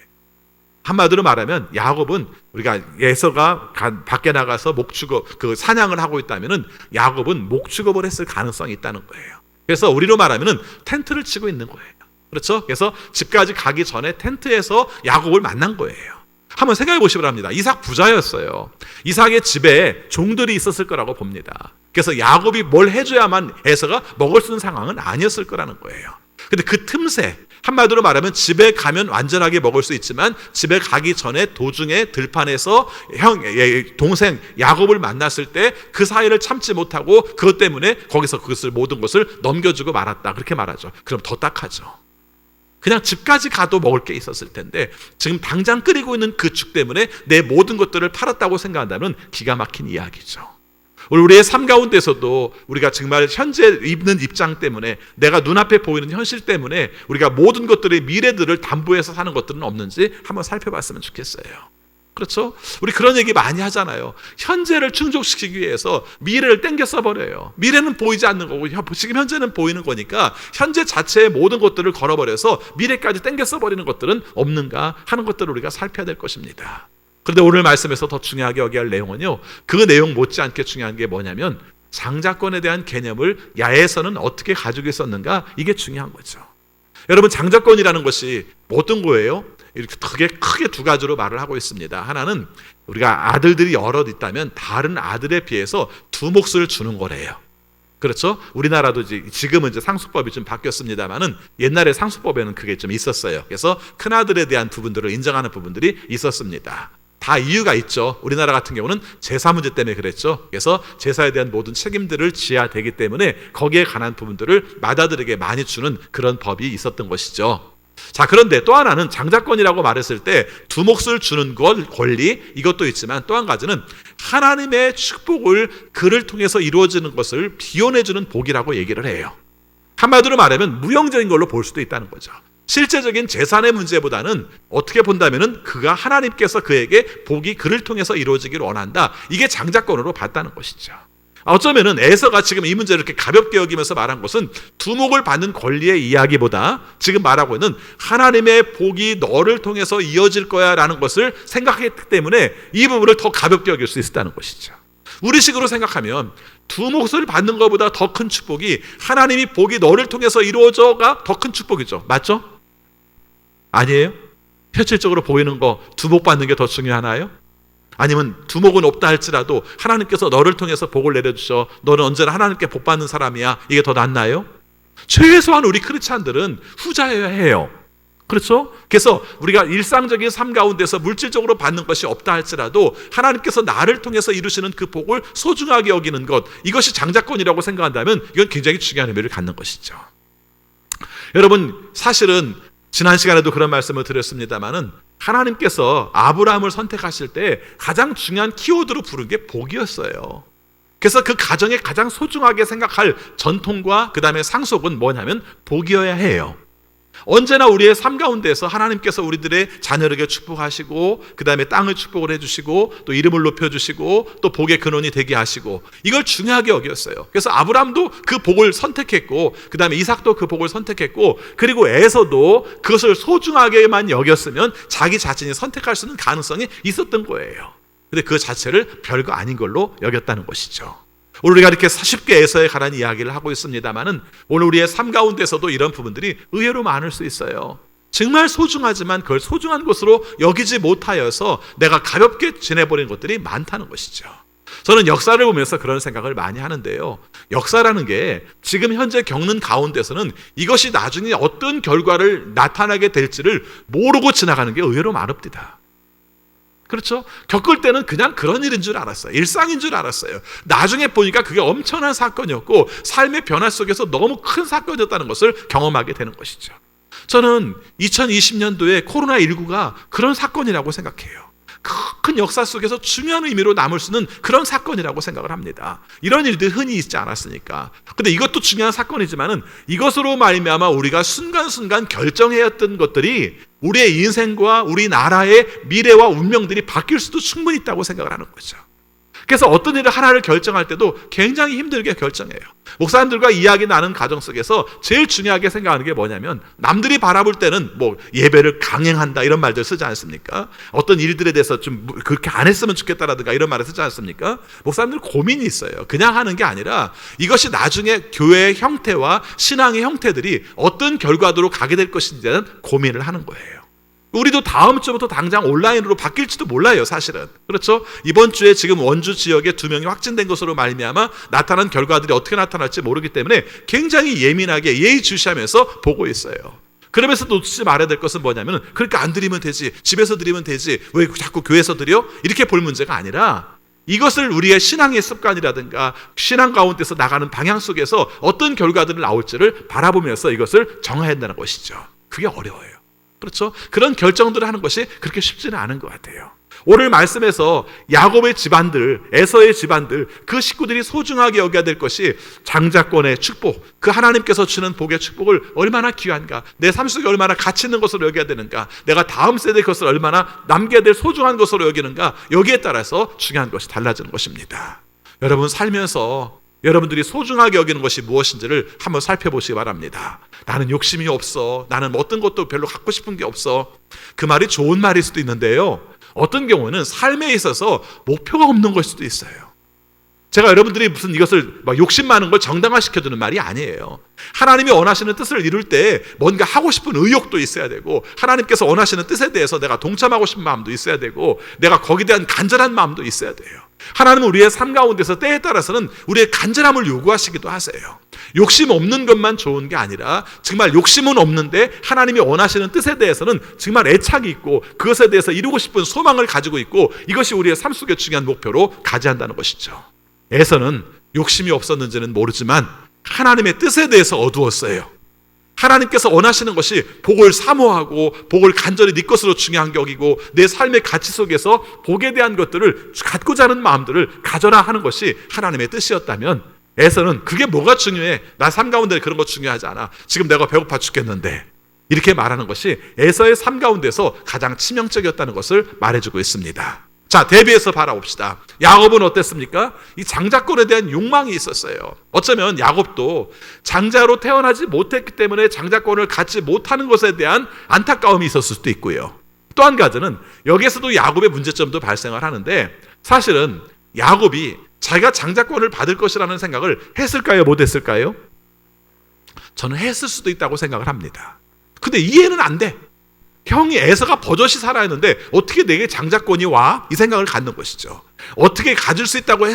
S1: 한마디로 말하면 야곱은 우리가 에서가 밖에 나가서 목축업 그 사냥을 하고 있다면은 야곱은 목축업을 했을 가능성이 있다는 거예요. 그래서 우리로 말하면은 텐트를 치고 있는 거예요. 그렇죠? 그래서 집까지 가기 전에 텐트에서 야곱을 만난 거예요. 한번 생각해 보시기 바랍니다. 이삭 부자였어요. 이삭의 집에 종들이 있었을 거라고 봅니다. 그래서 야곱이 뭘 해줘야만 에서가 먹을 수 있는 상황은 아니었을 거라는 거예요. 근데 그 틈새, 한마디로 말하면 집에 가면 완전하게 먹을 수 있지만 집에 가기 전에 도중에 들판에서 동생 야곱을 만났을 때 그 사이를 참지 못하고 그것 때문에 거기서 모든 것을 넘겨주고 말았다. 그렇게 말하죠. 그럼 더 딱하죠. 그냥 집까지 가도 먹을 게 있었을 텐데 지금 당장 끓이고 있는 그 죽 때문에 내 모든 것들을 팔았다고 생각한다면 기가 막힌 이야기죠. 우리의 삶 가운데서도 우리가 정말 현재 있는 입장 때문에 내가 눈앞에 보이는 현실 때문에 우리가 모든 것들의 미래들을 담보해서 사는 것들은 없는지 한번 살펴봤으면 좋겠어요. 그렇죠? 우리 그런 얘기 많이 하잖아요. 현재를 충족시키기 위해서 미래를 땡겨 써버려요. 미래는 보이지 않는 거고 지금 현재는 보이는 거니까 현재 자체의 모든 것들을 걸어버려서 미래까지 땡겨 써버리는 것들은 없는가 하는 것들을 우리가 살펴야 될 것입니다. 그런데 오늘 말씀에서 더 중요하게 여겨야 할 내용은요, 그 내용 못지않게 중요한 게 뭐냐면 장자권에 대한 개념을 야에서는 어떻게 가지고 있었는가, 이게 중요한 거죠. 여러분, 장자권이라는 것이 어떤 거예요? 이렇게 크게 두 가지로 말을 하고 있습니다. 하나는 우리가 아들들이 여럿 있다면 다른 아들에 비해서 두 몫을 주는 거래요. 그렇죠? 우리나라도 지금은 이제 상속법이 좀 바뀌었습니다만은 옛날에 상속법에는 그게 좀 있었어요. 그래서 큰아들에 대한 부분들을 인정하는 부분들이 있었습니다. 다 이유가 있죠. 우리나라 같은 경우는 제사 문제 때문에 그랬죠. 그래서 제사에 대한 모든 책임들을 지어야 되기 때문에 거기에 관한 부분들을 맏아들에게 많이 주는 그런 법이 있었던 것이죠. 자, 그런데 또 하나는 장자권이라고 말했을 때 두 몫을 주는 것, 권리, 이것도 있지만 또 한 가지는 하나님의 축복을 그를 통해서 이루어지는 것을 비워내주는 복이라고 얘기를 해요. 한마디로 말하면 무형적인 걸로 볼 수도 있다는 거죠. 실제적인 재산의 문제보다는 어떻게 본다면은 그가 하나님께서 그에게 복이 그를 통해서 이루어지기를 원한다. 이게 장자권으로 봤다는 것이죠. 어쩌면은 에서가 지금 이 문제를 이렇게 가볍게 여기면서 말한 것은 두목을 받는 권리의 이야기보다 지금 말하고 있는 하나님의 복이 너를 통해서 이어질 거야 라는 것을 생각했기 때문에 이 부분을 더 가볍게 여길 수 있었다는 것이죠. 우리식으로 생각하면 두 몫을 받는 것보다 더 큰 축복이 하나님이 복이 너를 통해서 이루어져가 더 큰 축복이죠. 맞죠? 아니에요? 현실적으로 보이는 거 두목 받는 게 더 중요하나요? 아니면 두목은 없다 할지라도 하나님께서 너를 통해서 복을 내려주셔, 너는 언제나 하나님께 복 받는 사람이야, 이게 더 낫나요? 최소한 우리 크리스찬들은 후자여야 해요. 그렇죠? 그래서 우리가 일상적인 삶 가운데서 물질적으로 받는 것이 없다 할지라도 하나님께서 나를 통해서 이루시는 그 복을 소중하게 여기는 것, 이것이 장자권이라고 생각한다면 이건 굉장히 중요한 의미를 갖는 것이죠. 여러분, 사실은 지난 시간에도 그런 말씀을 드렸습니다마는 하나님께서 아브라함을 선택하실 때 가장 중요한 키워드로 부른 게 복이었어요. 그래서 그 가정에 가장 소중하게 생각할 전통과 그 다음에 상속은 뭐냐면 복이어야 해요. 언제나 우리의 삶 가운데서 하나님께서 우리들의 자녀에게 축복하시고 그 다음에 땅을 축복을 해주시고 또 이름을 높여주시고 또 복의 근원이 되게 하시고 이걸 중요하게 여겼어요. 그래서 아브라함도 그 복을 선택했고 그 다음에 이삭도 그 복을 선택했고 그리고 에서도 그것을 소중하게만 여겼으면 자기 자신이 선택할 수 있는 가능성이 있었던 거예요. 근데 그 자체를 별거 아닌 걸로 여겼다는 것이죠. 오늘 우리가 이렇게 쉽게 에서에 관한 이야기를 하고 있습니다만은 오늘 우리의 삶 가운데서도 이런 부분들이 의외로 많을 수 있어요. 정말 소중하지만 그걸 소중한 것으로 여기지 못하여서 내가 가볍게 지내버린 것들이 많다는 것이죠. 저는 역사를 보면서 그런 생각을 많이 하는데요. 역사라는 게 지금 현재 겪는 가운데서는 이것이 나중에 어떤 결과를 나타나게 될지를 모르고 지나가는 게 의외로 많습니다. 그렇죠? 겪을 때는 그냥 그런 일인 줄 알았어요. 일상인 줄 알았어요. 나중에 보니까 그게 엄청난 사건이었고 삶의 변화 속에서 너무 큰 사건이었다는 것을 경험하게 되는 것이죠. 저는 2020년도에 코로나19가 그런 사건이라고 생각해요. 큰 역사 속에서 중요한 의미로 남을 수 있는 그런 사건이라고 생각을 합니다. 이런 일들이 흔히 있지 않았으니까. 근데 이것도 중요한 사건이지만은 이것으로 말미암아 우리가 순간순간 결정해야 했던 것들이 우리의 인생과 우리나라의 미래와 운명들이 바뀔 수도 충분히 있다고 생각을 하는 거죠. 그래서 어떤 일을 하나를 결정할 때도 굉장히 힘들게 결정해요. 목사님들과 이야기 나눈 과정 속에서 제일 중요하게 생각하는 게 뭐냐면, 남들이 바라볼 때는 뭐 예배를 강행한다 이런 말들 쓰지 않습니까? 어떤 일들에 대해서 좀 그렇게 안 했으면 좋겠다라든가 이런 말을 쓰지 않습니까? 목사님들 고민이 있어요. 그냥 하는 게 아니라 이것이 나중에 교회의 형태와 신앙의 형태들이 어떤 결과도로 가게 될 것인지에 대한 고민을 하는 거예요. 우리도 다음 주부터 당장 온라인으로 바뀔지도 몰라요, 사실은. 그렇죠? 이번 주에 지금 원주 지역에 2명이 확진된 것으로 말미암아 나타난 결과들이 어떻게 나타날지 모르기 때문에 굉장히 예민하게 예의주시하면서 보고 있어요. 그러면서 놓치지 말아야 될 것은 뭐냐면, 그러니까 안 드리면 되지, 집에서 드리면 되지, 왜 자꾸 교회에서 드려? 이렇게 볼 문제가 아니라, 이것을 우리의 신앙의 습관이라든가 신앙 가운데서 나가는 방향 속에서 어떤 결과들이 나올지를 바라보면서 이것을 정해야 한다는 것이죠. 그게 어려워요. 그렇죠? 그런 결정들을 하는 것이 그렇게 쉽지는 않은 것 같아요. 오늘 말씀에서 야곱의 집안들, 에서의 집안들, 그 식구들이 소중하게 여겨야 될 것이 장자권의 축복, 그 하나님께서 주는 복의 축복을 얼마나 귀한가, 내 삶 속에 얼마나 가치 있는 것으로 여겨야 되는가, 내가 다음 세대의 것을 얼마나 남겨야 될 소중한 것으로 여기는가, 여기에 따라서 중요한 것이 달라지는 것입니다. 여러분 살면서 여러분들이 소중하게 여기는 것이 무엇인지를 한번 살펴보시기 바랍니다. 나는 욕심이 없어, 나는 어떤 것도 별로 갖고 싶은 게 없어, 그 말이 좋은 말일 수도 있는데요, 어떤 경우는 삶에 있어서 목표가 없는 걸 수도 있어요. 제가 여러분들이 무슨 이것을 막 욕심 많은 걸 정당화시켜주는 말이 아니에요. 하나님이 원하시는 뜻을 이룰 때 뭔가 하고 싶은 의욕도 있어야 되고, 하나님께서 원하시는 뜻에 대해서 내가 동참하고 싶은 마음도 있어야 되고, 내가 거기에 대한 간절한 마음도 있어야 돼요. 하나님은 우리의 삶 가운데서 때에 따라서는 우리의 간절함을 요구하시기도 하세요. 욕심 없는 것만 좋은 게 아니라 정말 욕심은 없는데 하나님이 원하시는 뜻에 대해서는 정말 애착이 있고 그것에 대해서 이루고 싶은 소망을 가지고 있고, 이것이 우리의 삶 속의 중요한 목표로 가져야 한다는 것이죠. 에서는 욕심이 없었는지는 모르지만 하나님의 뜻에 대해서 어두웠어요. 하나님께서 원하시는 것이 복을 사모하고 복을 간절히 네 것으로 중요한 게 여기고, 내 삶의 가치 속에서 복에 대한 것들을 갖고자 하는 마음들을 가져라 하는 것이 하나님의 뜻이었다면, 에서는 그게 뭐가 중요해? 나 삶 가운데 그런 거 중요하지 않아. 지금 내가 배고파 죽겠는데. 이렇게 말하는 것이 에서의 삶 가운데서 가장 치명적이었다는 것을 말해주고 있습니다. 자, 대비해서 바라봅시다. 야곱은 어땠습니까? 이 장자권에 대한 욕망이 있었어요. 어쩌면 야곱도 장자로 태어나지 못했기 때문에 장자권을 갖지 못하는 것에 대한 안타까움이 있었을 수도 있고요. 또 한 가지는 여기에서도 야곱의 문제점도 발생을 하는데, 사실은 야곱이 자기가 장자권을 받을 것이라는 생각을 했을까요? 못했을까요? 저는 했을 수도 있다고 생각을 합니다. 근데 이해는 안 돼. 형이 에서가 버젓이 살아있는데 어떻게 내게 장자권이 와? 이 생각을 갖는 것이죠. 어떻게 가질 수 있다고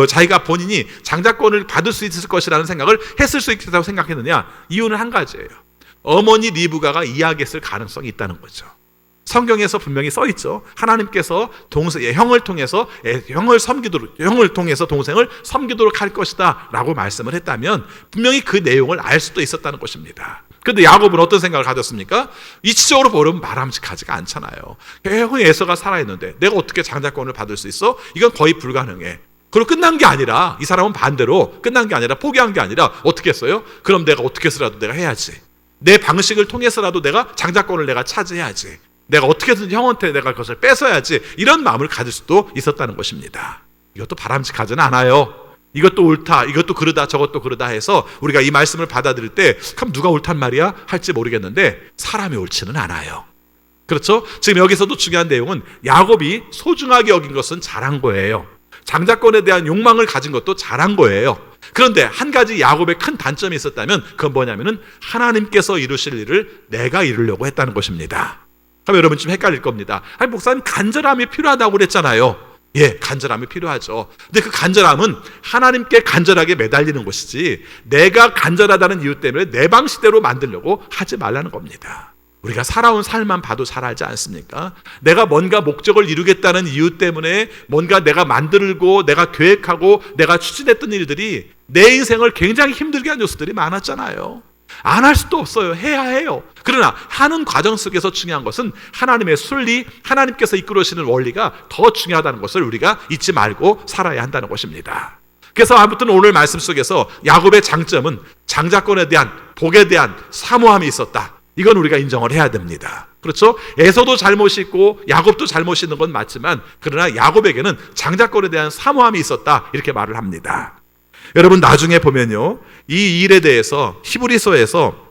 S1: 자기가 본인이 장자권을 받을 수 있을 것이라는 생각을 했을 수 있다고 생각했느냐? 이유는 한 가지예요. 어머니 리브가가 이야기했을 가능성이 있다는 거죠. 성경에서 분명히 써 있죠. 하나님께서 형을 통해서 형을 통해서 동생을 섬기도록 할 것이다라고 말씀을 했다면 분명히 그 내용을 알 수도 있었다는 것입니다. 그런데 야곱은 어떤 생각을 가졌습니까? 이치적으로 보면 바람직하지가 않잖아요. 형이 에서가 살아있는데 내가 어떻게 장자권을 받을 수 있어? 이건 거의 불가능해. 그리고 끝난 게 아니라, 이 사람은 반대로 끝난 게 아니라, 포기한 게 아니라 어떻게 했어요? 그럼 내가 어떻게 해서라도 내가 해야지. 내 방식을 통해서라도 내가 장자권을 내가 차지해야지. 내가 어떻게든 형한테 내가 그것을 뺏어야지. 이런 마음을 가질 수도 있었다는 것입니다. 이것도 바람직하지는 않아요. 이것도 옳다, 이것도 그러다, 저것도 그러다 해서 우리가 이 말씀을 받아들일 때 그럼 누가 옳단 말이야? 할지 모르겠는데 사람이 옳지는 않아요. 그렇죠? 지금 여기서도 중요한 내용은 야곱이 소중하게 여긴 것은 잘한 거예요. 장자권에 대한 욕망을 가진 것도 잘한 거예요. 그런데 한 가지 야곱의 큰 단점이 있었다면 그건 뭐냐면은 하나님께서 이루실 일을 내가 이루려고 했다는 것입니다. 그럼 여러분 좀 헷갈릴 겁니다. 아니, 목사님 간절함이 필요하다고 그랬잖아요. 예, 간절함이 필요하죠. 근데 그 간절함은 하나님께 간절하게 매달리는 것이지, 내가 간절하다는 이유 때문에 내 방식대로 만들려고 하지 말라는 겁니다. 우리가 살아온 삶만 봐도 잘 알지 않습니까? 내가 뭔가 목적을 이루겠다는 이유 때문에 뭔가 내가 만들고 내가 계획하고 내가 추진했던 일들이 내 인생을 굉장히 힘들게 한 요소들이 많았잖아요. 안 할 수도 없어요. 해야 해요. 그러나 하는 과정 속에서 중요한 것은 하나님의 순리, 하나님께서 이끌어오시는 원리가 더 중요하다는 것을 우리가 잊지 말고 살아야 한다는 것입니다. 그래서 아무튼 오늘 말씀 속에서 야곱의 장점은 장자권에 대한, 복에 대한 사모함이 있었다. 이건 우리가 인정을 해야 됩니다. 그렇죠? 에서도 잘못이 있고 야곱도 잘못이 있는 건 맞지만 그러나 야곱에게는 장자권에 대한 사모함이 있었다 이렇게 말을 합니다. 여러분 나중에 보면요, 이 일에 대해서 히브리서에서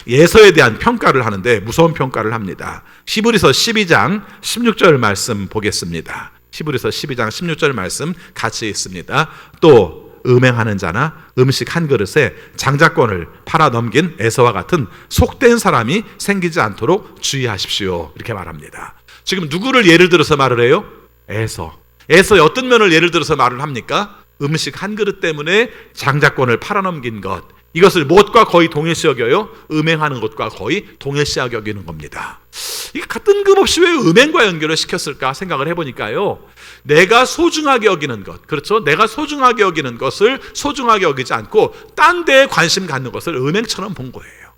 S1: 에서에 대한 평가를 하는데 무서운 평가를 합니다. 히브리서 12장 16절 말씀 보겠습니다. 히브리서 12장 16절 말씀 같이 있습니다. 또 음행하는 자나 음식 한 그릇에 장자권을 팔아 넘긴 에서와 같은 속된 사람이 생기지 않도록 주의하십시오 이렇게 말합니다. 지금 누구를 예를 들어서 말을 해요? 에서의 어떤 면을 예를 들어서 말을 합니까? 음식 한 그릇 때문에 장자권을 팔아 넘긴 것, 이것을 무엇과 거의 동일시 여겨요? 음행하는 것과 거의 동일시 여기는 겁니다. 이게 뜬금없이 왜 음행과 연결을 시켰을까 생각을 해보니까요, 내가 소중하게 여기는 것, 그렇죠? 내가 소중하게 여기는 것을 소중하게 여기지 않고 딴 데에 관심 갖는 것을 음행처럼 본 거예요.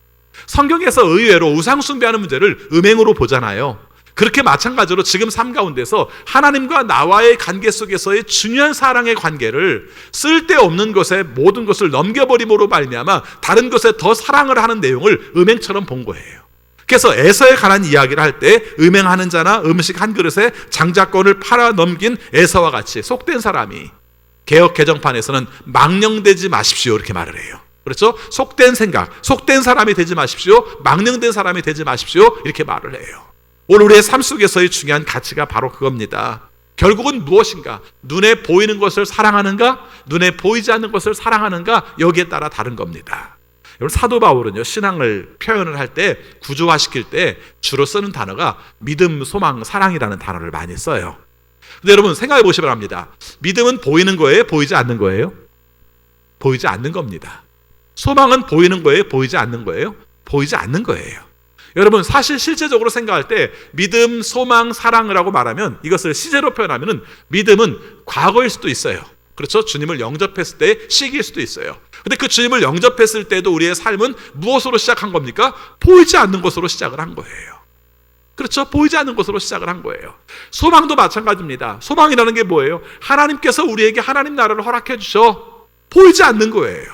S1: 성경에서 의외로 우상 숭배하는 문제를 음행으로 보잖아요. 그렇게 마찬가지로 지금 삶 가운데서 하나님과 나와의 관계 속에서의 중요한 사랑의 관계를 쓸데없는 것에 모든 것을 넘겨버림으로 말미암아 다른 것에 더 사랑을 하는 내용을 음행처럼 본 거예요. 그래서 에서에 관한 이야기를 할 때 음행하는 자나 음식 한 그릇에 장자권을 팔아 넘긴 에서와 같이 속된 사람이, 개역 개정판에서는 망령되지 마십시오 이렇게 말을 해요. 그렇죠? 속된 생각, 속된 사람이 되지 마십시오, 망령된 사람이 되지 마십시오 이렇게 말을 해요. 오늘 우리의 삶 속에서의 중요한 가치가 바로 그겁니다. 결국은 무엇인가? 눈에 보이는 것을 사랑하는가? 눈에 보이지 않는 것을 사랑하는가? 여기에 따라 다른 겁니다. 여러분, 사도 바울은요, 신앙을 표현을 할 때, 구조화시킬 때 주로 쓰는 단어가 믿음, 소망, 사랑이라는 단어를 많이 써요. 근데 여러분 생각해 보시기 바랍니다. 믿음은 보이는 거예요? 보이지 않는 거예요? 보이지 않는 겁니다. 소망은 보이는 거예요? 보이지 않는 거예요? 보이지 않는 거예요. 여러분 사실 실제적으로 생각할 때 믿음, 소망, 사랑을 하고 말하면, 이것을 시제로 표현하면 믿음은 과거일 수도 있어요. 그렇죠? 주님을 영접했을 때 시기일 수도 있어요. 근데 그 주님을 영접했을 때도 우리의 삶은 무엇으로 시작한 겁니까? 보이지 않는 것으로 시작을 한 거예요. 그렇죠? 보이지 않는 것으로 시작을 한 거예요. 소망도 마찬가지입니다. 소망이라는 게 뭐예요? 하나님께서 우리에게 하나님 나라를 허락해 주셔. 보이지 않는 거예요.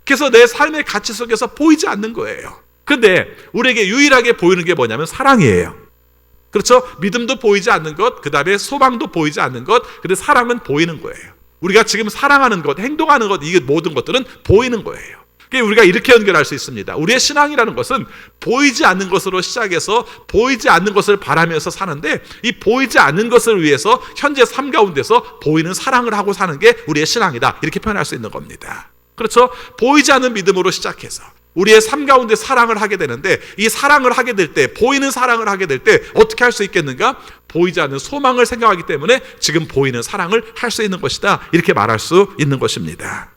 S1: 그래서 내 삶의 가치 속에서 보이지 않는 거예요. 근데 우리에게 유일하게 보이는 게 뭐냐면 사랑이에요. 그렇죠? 믿음도 보이지 않는 것, 그 다음에 소망도 보이지 않는 것, 근데 사랑은 보이는 거예요. 우리가 지금 사랑하는 것, 행동하는 것, 이게 모든 것들은 보이는 거예요. 그러니까 우리가 이렇게 연결할 수 있습니다. 우리의 신앙이라는 것은 보이지 않는 것으로 시작해서 보이지 않는 것을 바라면서 사는데, 이 보이지 않는 것을 위해서 현재 삶 가운데서 보이는 사랑을 하고 사는 게 우리의 신앙이다, 이렇게 표현할 수 있는 겁니다. 그렇죠? 보이지 않는 믿음으로 시작해서 우리의 삶 가운데 사랑을 하게 되는데, 이 사랑을 하게 될 때, 보이는 사랑을 하게 될 때 어떻게 할 수 있겠는가? 보이지 않는 소망을 생각하기 때문에 지금 보이는 사랑을 할 수 있는 것이다, 이렇게 말할 수 있는 것입니다.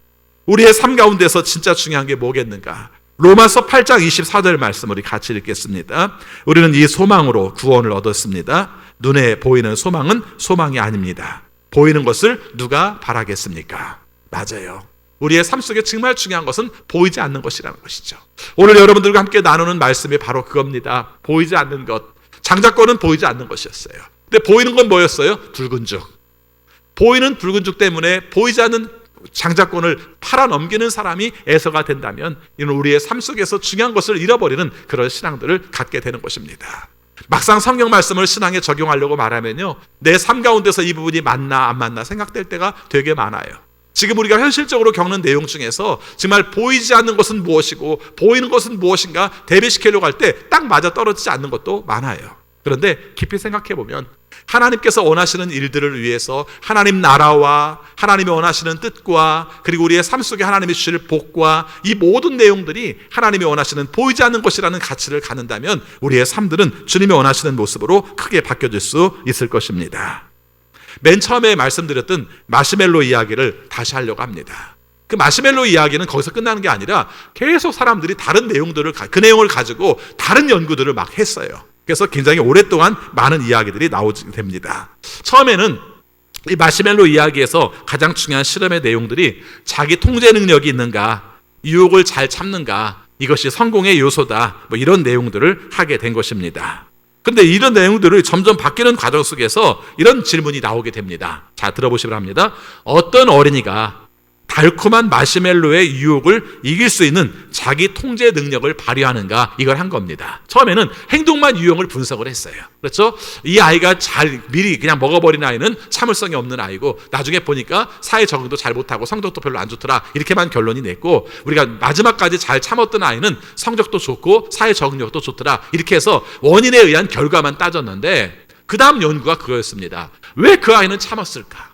S1: 우리의 삶 가운데서 진짜 중요한 게 뭐겠는가? 로마서 8장 24절 말씀 우리 같이 읽겠습니다. 우리는 이 소망으로 구원을 얻었습니다. 눈에 보이는 소망은 소망이 아닙니다. 보이는 것을 누가 바라겠습니까? 맞아요. 우리의 삶 속에 정말 중요한 것은 보이지 않는 것이라는 것이죠. 오늘 여러분들과 함께 나누는 말씀이 바로 그겁니다. 보이지 않는 것. 장자권은 보이지 않는 것이었어요. 근데 보이는 건 뭐였어요? 붉은 죽. 보이는 붉은 죽 때문에 보이지 않는 장자권을 팔아 넘기는 사람이 에서가 된다면, 이는 우리의 삶 속에서 중요한 것을 잃어버리는 그런 신앙들을 갖게 되는 것입니다. 막상 성경 말씀을 신앙에 적용하려고 말하면요, 내 삶 가운데서 이 부분이 맞나 안 맞나 생각될 때가 되게 많아요. 지금 우리가 현실적으로 겪는 내용 중에서 정말 보이지 않는 것은 무엇이고 보이는 것은 무엇인가 대비시키려고 할 때 딱 맞아 떨어지지 않는 것도 많아요. 그런데 깊이 생각해 보면 하나님께서 원하시는 일들을 위해서 하나님 나라와 하나님이 원하시는 뜻과, 그리고 우리의 삶 속에 하나님이 주실 복과, 이 모든 내용들이 하나님이 원하시는 보이지 않는 것이라는 가치를 갖는다면 우리의 삶들은 주님이 원하시는 모습으로 크게 바뀌어질 수 있을 것입니다. 맨 처음에 말씀드렸던 마시멜로 이야기를 다시 하려고 합니다. 그 마시멜로 이야기는 거기서 끝나는 게 아니라 계속 사람들이 다른 내용들을, 그 내용을 가지고 다른 연구들을 막 했어요. 그래서 굉장히 오랫동안 많은 이야기들이 나오게 됩니다. 처음에는 이 마시멜로 이야기에서 가장 중요한 실험의 내용들이 자기 통제 능력이 있는가, 유혹을 잘 참는가, 이것이 성공의 요소다, 뭐 이런 내용들을 하게 된 것입니다. 근데 이런 내용들을 점점 바뀌는 과정 속에서 이런 질문이 나오게 됩니다. 자, 들어보시기 바랍니다. 어떤 어린이가 달콤한 마시멜로의 유혹을 이길 수 있는 자기 통제 능력을 발휘하는가, 이걸 한 겁니다. 처음에는 행동만 유형을 분석을 했어요. 그렇죠? 이 아이가 미리 그냥 먹어버린 아이는 참을성이 없는 아이고, 나중에 보니까 사회 적응도 잘 못하고 성적도 별로 안 좋더라, 이렇게만 결론이 냈고, 우리가 마지막까지 잘 참았던 아이는 성적도 좋고 사회 적응력도 좋더라, 이렇게 해서 원인에 의한 결과만 따졌는데, 그 다음 연구가 그거였습니다. 왜 그 아이는 참았을까?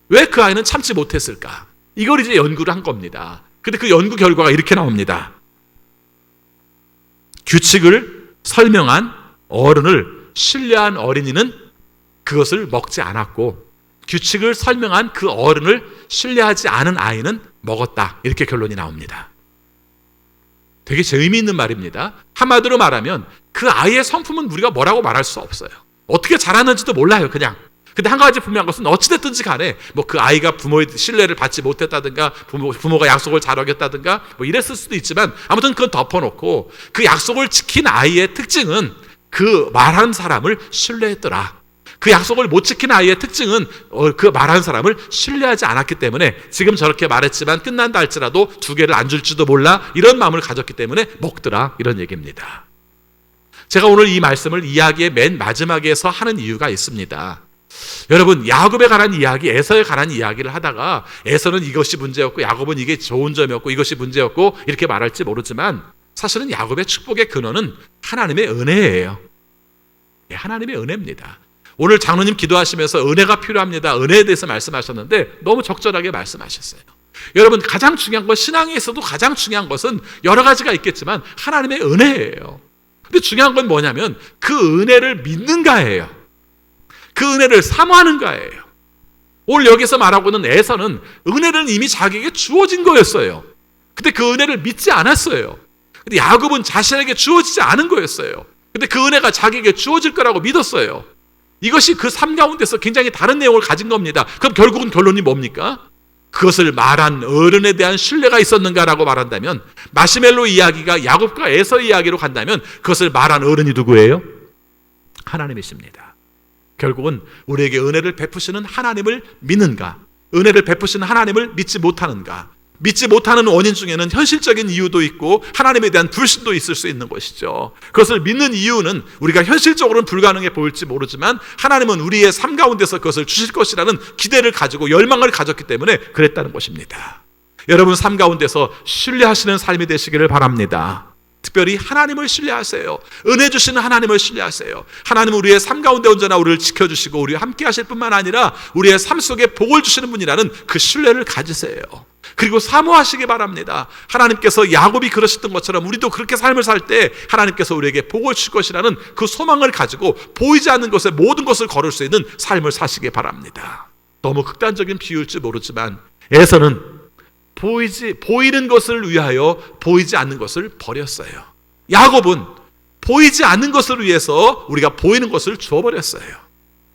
S1: 왜 그 아이는 참지 못했을까? 이걸 이제 연구를 한 겁니다. 근데 그 연구 결과가 이렇게 나옵니다. 규칙을 설명한 어른을 신뢰한 어린이는 그것을 먹지 않았고, 규칙을 설명한 그 어른을 신뢰하지 않은 아이는 먹었다, 이렇게 결론이 나옵니다. 되게 재미있는 말입니다. 한마디로 말하면 그 아이의 성품은 우리가 뭐라고 말할 수 없어요. 어떻게 자랐는지도 몰라요, 그냥. 근데 한 가지 분명한 것은 어찌됐든지 간에 뭐 그 아이가 부모의 신뢰를 받지 못했다든가, 부모가 약속을 잘 어겼다든가 뭐 이랬을 수도 있지만, 아무튼 그건 덮어놓고 그 약속을 지킨 아이의 특징은 그 말한 사람을 신뢰했더라. 그 약속을 못 지킨 아이의 특징은 그 말한 사람을 신뢰하지 않았기 때문에 지금 저렇게 말했지만 끝난다 할지라도 2개를 안 줄지도 몰라, 이런 마음을 가졌기 때문에 먹더라, 이런 얘기입니다. 제가 오늘 이 말씀을 이야기의 맨 마지막에서 하는 이유가 있습니다. 여러분, 야곱에 관한 이야기, 에서에 관한 이야기를 하다가 에서는 이것이 문제였고 야곱은 이게 좋은 점이었고 이것이 문제였고 이렇게 말할지 모르지만, 사실은 야곱의 축복의 근원은 하나님의 은혜예요. 하나님의 은혜입니다. 오늘 장로님 기도하시면서 은혜가 필요합니다, 은혜에 대해서 말씀하셨는데 너무 적절하게 말씀하셨어요. 여러분, 가장 중요한 건, 신앙에서도 가장 중요한 것은 여러 가지가 있겠지만 하나님의 은혜예요. 근데 중요한 건 뭐냐면 그 은혜를 믿는가예요. 그 은혜를 사모하는가예요. 오늘 여기서 말하고 있는 에서는 은혜는 이미 자기에게 주어진 거였어요. 근데 그 은혜를 믿지 않았어요. 근데 야곱은 자신에게 주어지지 않은 거였어요. 근데 그 은혜가 자기에게 주어질 거라고 믿었어요. 이것이 그 삶 가운데서 굉장히 다른 내용을 가진 겁니다. 그럼 결국은 결론이 뭡니까? 그것을 말한 어른에 대한 신뢰가 있었는가라고 말한다면, 마시멜로 이야기가 야곱과 에서 이야기로 간다면 그것을 말한 어른이 누구예요? 하나님이십니다. 결국은 우리에게 은혜를 베푸시는 하나님을 믿는가, 은혜를 베푸시는 하나님을 믿지 못하는가. 믿지 못하는 원인 중에는 현실적인 이유도 있고 하나님에 대한 불신도 있을 수 있는 것이죠. 그것을 믿는 이유는 우리가 현실적으로는 불가능해 보일지 모르지만 하나님은 우리의 삶 가운데서 그것을 주실 것이라는 기대를 가지고 열망을 가졌기 때문에 그랬다는 것입니다. 여러분, 삶 가운데서 신뢰하시는 삶이 되시기를 바랍니다. 특별히 하나님을 신뢰하세요. 은혜 주시는 하나님을 신뢰하세요. 하나님은 우리의 삶 가운데 언제나 우리를 지켜주시고 우리와 함께 하실 뿐만 아니라 우리의 삶 속에 복을 주시는 분이라는 그 신뢰를 가지세요. 그리고 사모하시기 바랍니다. 하나님께서 야곱이 그러셨던 것처럼 우리도 그렇게 삶을 살 때 하나님께서 우리에게 복을 주실 것이라는 그 소망을 가지고 보이지 않는 것에 모든 것을 걸을 수 있는 삶을 사시기 바랍니다. 너무 극단적인 비유일지 모르지만 에서는 보이는 것을 위하여 보이지 않는 것을 버렸어요. 야곱은 보이지 않는 것을 위해서 우리가 보이는 것을 주어버렸어요.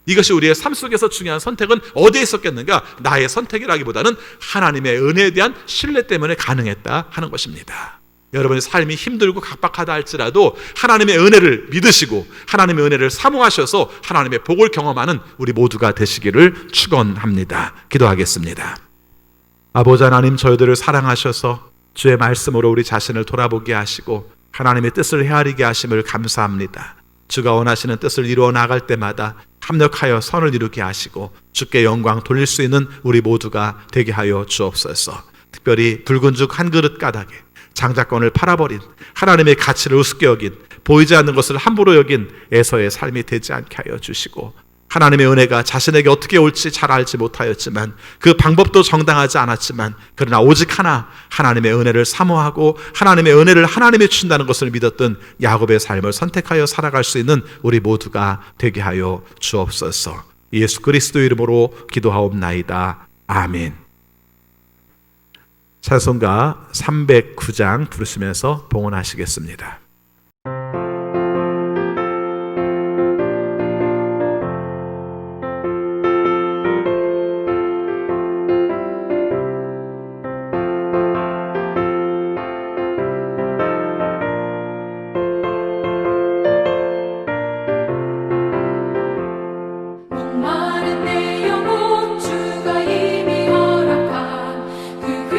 S1: 이것이 우리의 삶 속에서 중요한 선택은 어디에 있었겠는가? 나의 선택이라기보다는 하나님의 은혜에 대한 신뢰 때문에 가능했다 하는 것입니다. 여러분의 삶이 힘들고 각박하다 할지라도 하나님의 은혜를 믿으시고 하나님의 은혜를 사모하셔서 하나님의 복을 경험하는 우리 모두가 되시기를 축원합니다. 기도하겠습니다. 아버지 하나님, 저희들을 사랑하셔서 주의 말씀으로 우리 자신을 돌아보게 하시고 하나님의 뜻을 헤아리게 하심을 감사합니다. 주가 원하시는 뜻을 이루어 나갈 때마다 합력하여 선을 이루게 하시고 주께 영광 돌릴 수 있는 우리 모두가 되게 하여 주옵소서. 특별히 붉은 죽 한 그릇 가닥에 장자권을 팔아버린, 하나님의 가치를 우습게 여긴, 보이지 않는 것을 함부로 여긴 에서의 삶이 되지 않게 하여 주시고, 하나님의 은혜가 자신에게 어떻게 올지 잘 알지 못하였지만 그 방법도 정당하지 않았지만 그러나 오직 하나, 하나님의 은혜를 사모하고 하나님의 은혜를 하나님이 주신다는 것을 믿었던 야곱의 삶을 선택하여 살아갈 수 있는 우리 모두가 되게 하여 주옵소서. 예수 그리스도 이름으로 기도하옵나이다. 아멘. 찬송가 309장 부르시면서 봉헌하시겠습니다.
S4: 목마른 내 영혼 주가 이미 허락한 그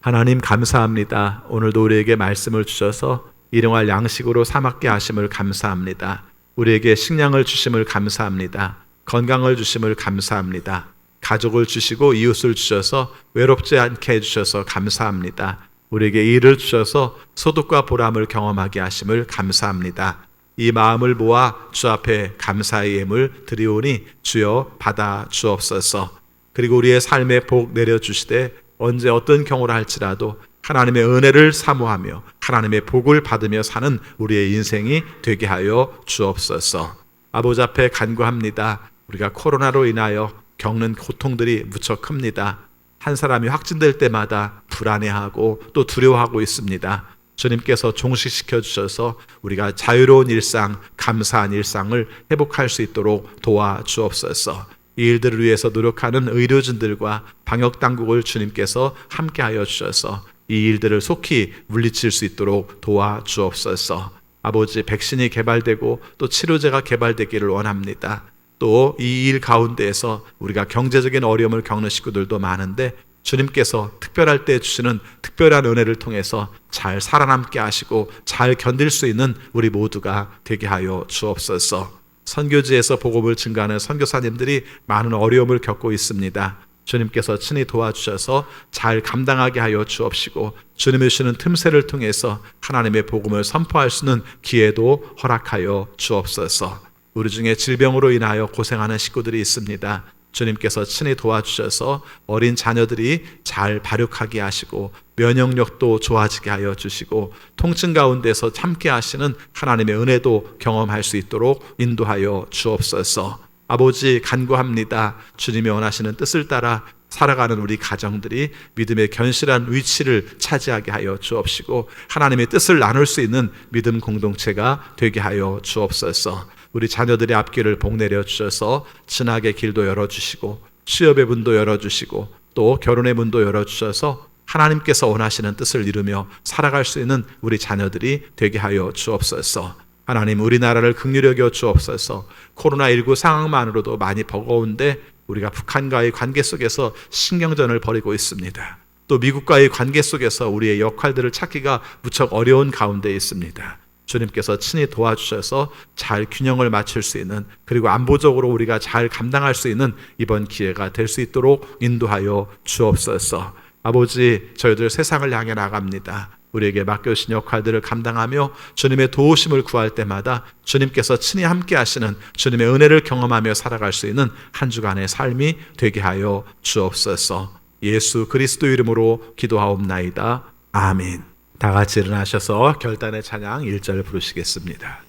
S1: 하나님 감사합니다. 오늘도 우리에게 말씀을 주셔서 일용할 양식으로 삼았게 하심을 감사합니다. 우리에게 식량을 주심을 감사합니다. 건강을 주심을 감사합니다. 가족을 주시고 이웃을 주셔서 외롭지 않게 해주셔서 감사합니다. 우리에게 일을 주셔서 소득과 보람을 경험하게 하심을 감사합니다. 이 마음을 모아 주 앞에 감사의 예물 드리오니 주여 받아 주옵소서. 그리고 우리의 삶에 복 내려주시되 언제 어떤 경우를 할지라도 하나님의 은혜를 사모하며 하나님의 복을 받으며 사는 우리의 인생이 되게 하여 주옵소서. 아버지 앞에 간구합니다. 우리가 코로나로 인하여 겪는 고통들이 무척 큽니다. 한 사람이 확진될 때마다 불안해하고 또 두려워하고 있습니다. 주님께서 종식시켜 주셔서 우리가 자유로운 일상, 감사한 일상을 회복할 수 있도록 도와주옵소서. 이 일들을 위해서 노력하는 의료진들과 방역당국을 주님께서 함께하여 주셔서 이 일들을 속히 물리칠 수 있도록 도와주옵소서. 아버지, 백신이 개발되고 또 치료제가 개발되기를 원합니다. 또 이 일 가운데에서 우리가 경제적인 어려움을 겪는 식구들도 많은데 주님께서 특별할 때 주시는 특별한 은혜를 통해서 잘 살아남게 하시고 잘 견딜 수 있는 우리 모두가 되게 하여 주옵소서. 선교지에서 복음을 증거하는 선교사님들이 많은 어려움을 겪고 있습니다. 주님께서 친히 도와주셔서 잘 감당하게 하여 주옵시고 주님이 주시는 틈새를 통해서 하나님의 복음을 선포할 수 있는 기회도 허락하여 주옵소서. 우리 중에 질병으로 인하여 고생하는 식구들이 있습니다. 주님께서 친히 도와주셔서 어린 자녀들이 잘 발육하게 하시고 면역력도 좋아지게 하여 주시고 통증 가운데서 참게 하시는 하나님의 은혜도 경험할 수 있도록 인도하여 주옵소서. 아버지, 간구합니다. 주님이 원하시는 뜻을 따라 살아가는 우리 가정들이 믿음의 견실한 위치를 차지하게 하여 주옵시고 하나님의 뜻을 나눌 수 있는 믿음 공동체가 되게 하여 주옵소서. 우리 자녀들의 앞길을 복내려 주셔서 진학의 길도 열어주시고 취업의 문도 열어주시고 또 결혼의 문도 열어주셔서 하나님께서 원하시는 뜻을 이루며 살아갈 수 있는 우리 자녀들이 되게 하여 주옵소서. 하나님, 우리나라를 긍휼히 여겨 주옵소서. 코로나19 상황만으로도 많이 버거운데 우리가 북한과의 관계 속에서 신경전을 벌이고 있습니다. 또 미국과의 관계 속에서 우리의 역할들을 찾기가 무척 어려운 가운데 있습니다. 주님께서 친히 도와주셔서 잘 균형을 맞출 수 있는, 그리고 안보적으로 우리가 잘 감당할 수 있는 이번 기회가 될 수 있도록 인도하여 주옵소서. 아버지, 저희들 세상을 향해 나갑니다. 우리에게 맡겨주신 역할들을 감당하며 주님의 도우심을 구할 때마다 주님께서 친히 함께 하시는 주님의 은혜를 경험하며 살아갈 수 있는 한 주간의 삶이 되게 하여 주옵소서. 예수 그리스도 이름으로 기도하옵나이다. 아멘. 다 같이 일어나셔서 결단의 찬양 1절 부르시겠습니다.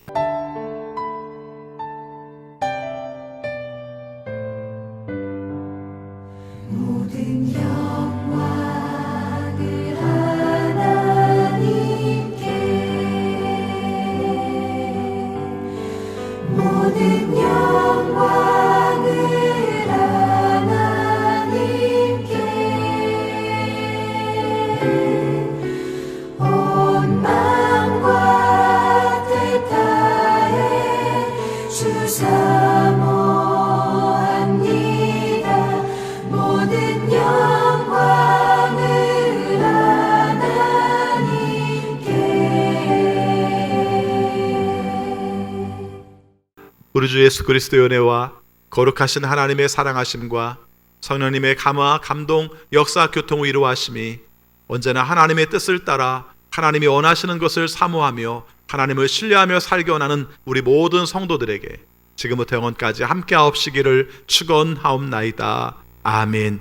S4: 모든 영광을 하나님께, 모든 영광을 하나님께, 온 마음과 뜻 다해 주 사모합니다. 모든 영광을 하나님께.
S1: 우리 주 예수 그리스도의 은혜와 거룩하신 하나님의 사랑하심과 성령님의 감화, 감동, 역사, 교통, 위로하심이 언제나 하나님의 뜻을 따라 하나님이 원하시는 것을 사모하며 하나님을 신뢰하며 살게 원하는 우리 모든 성도들에게 지금부터 영원까지 함께 하옵시기를 축원하옵나이다. 아멘.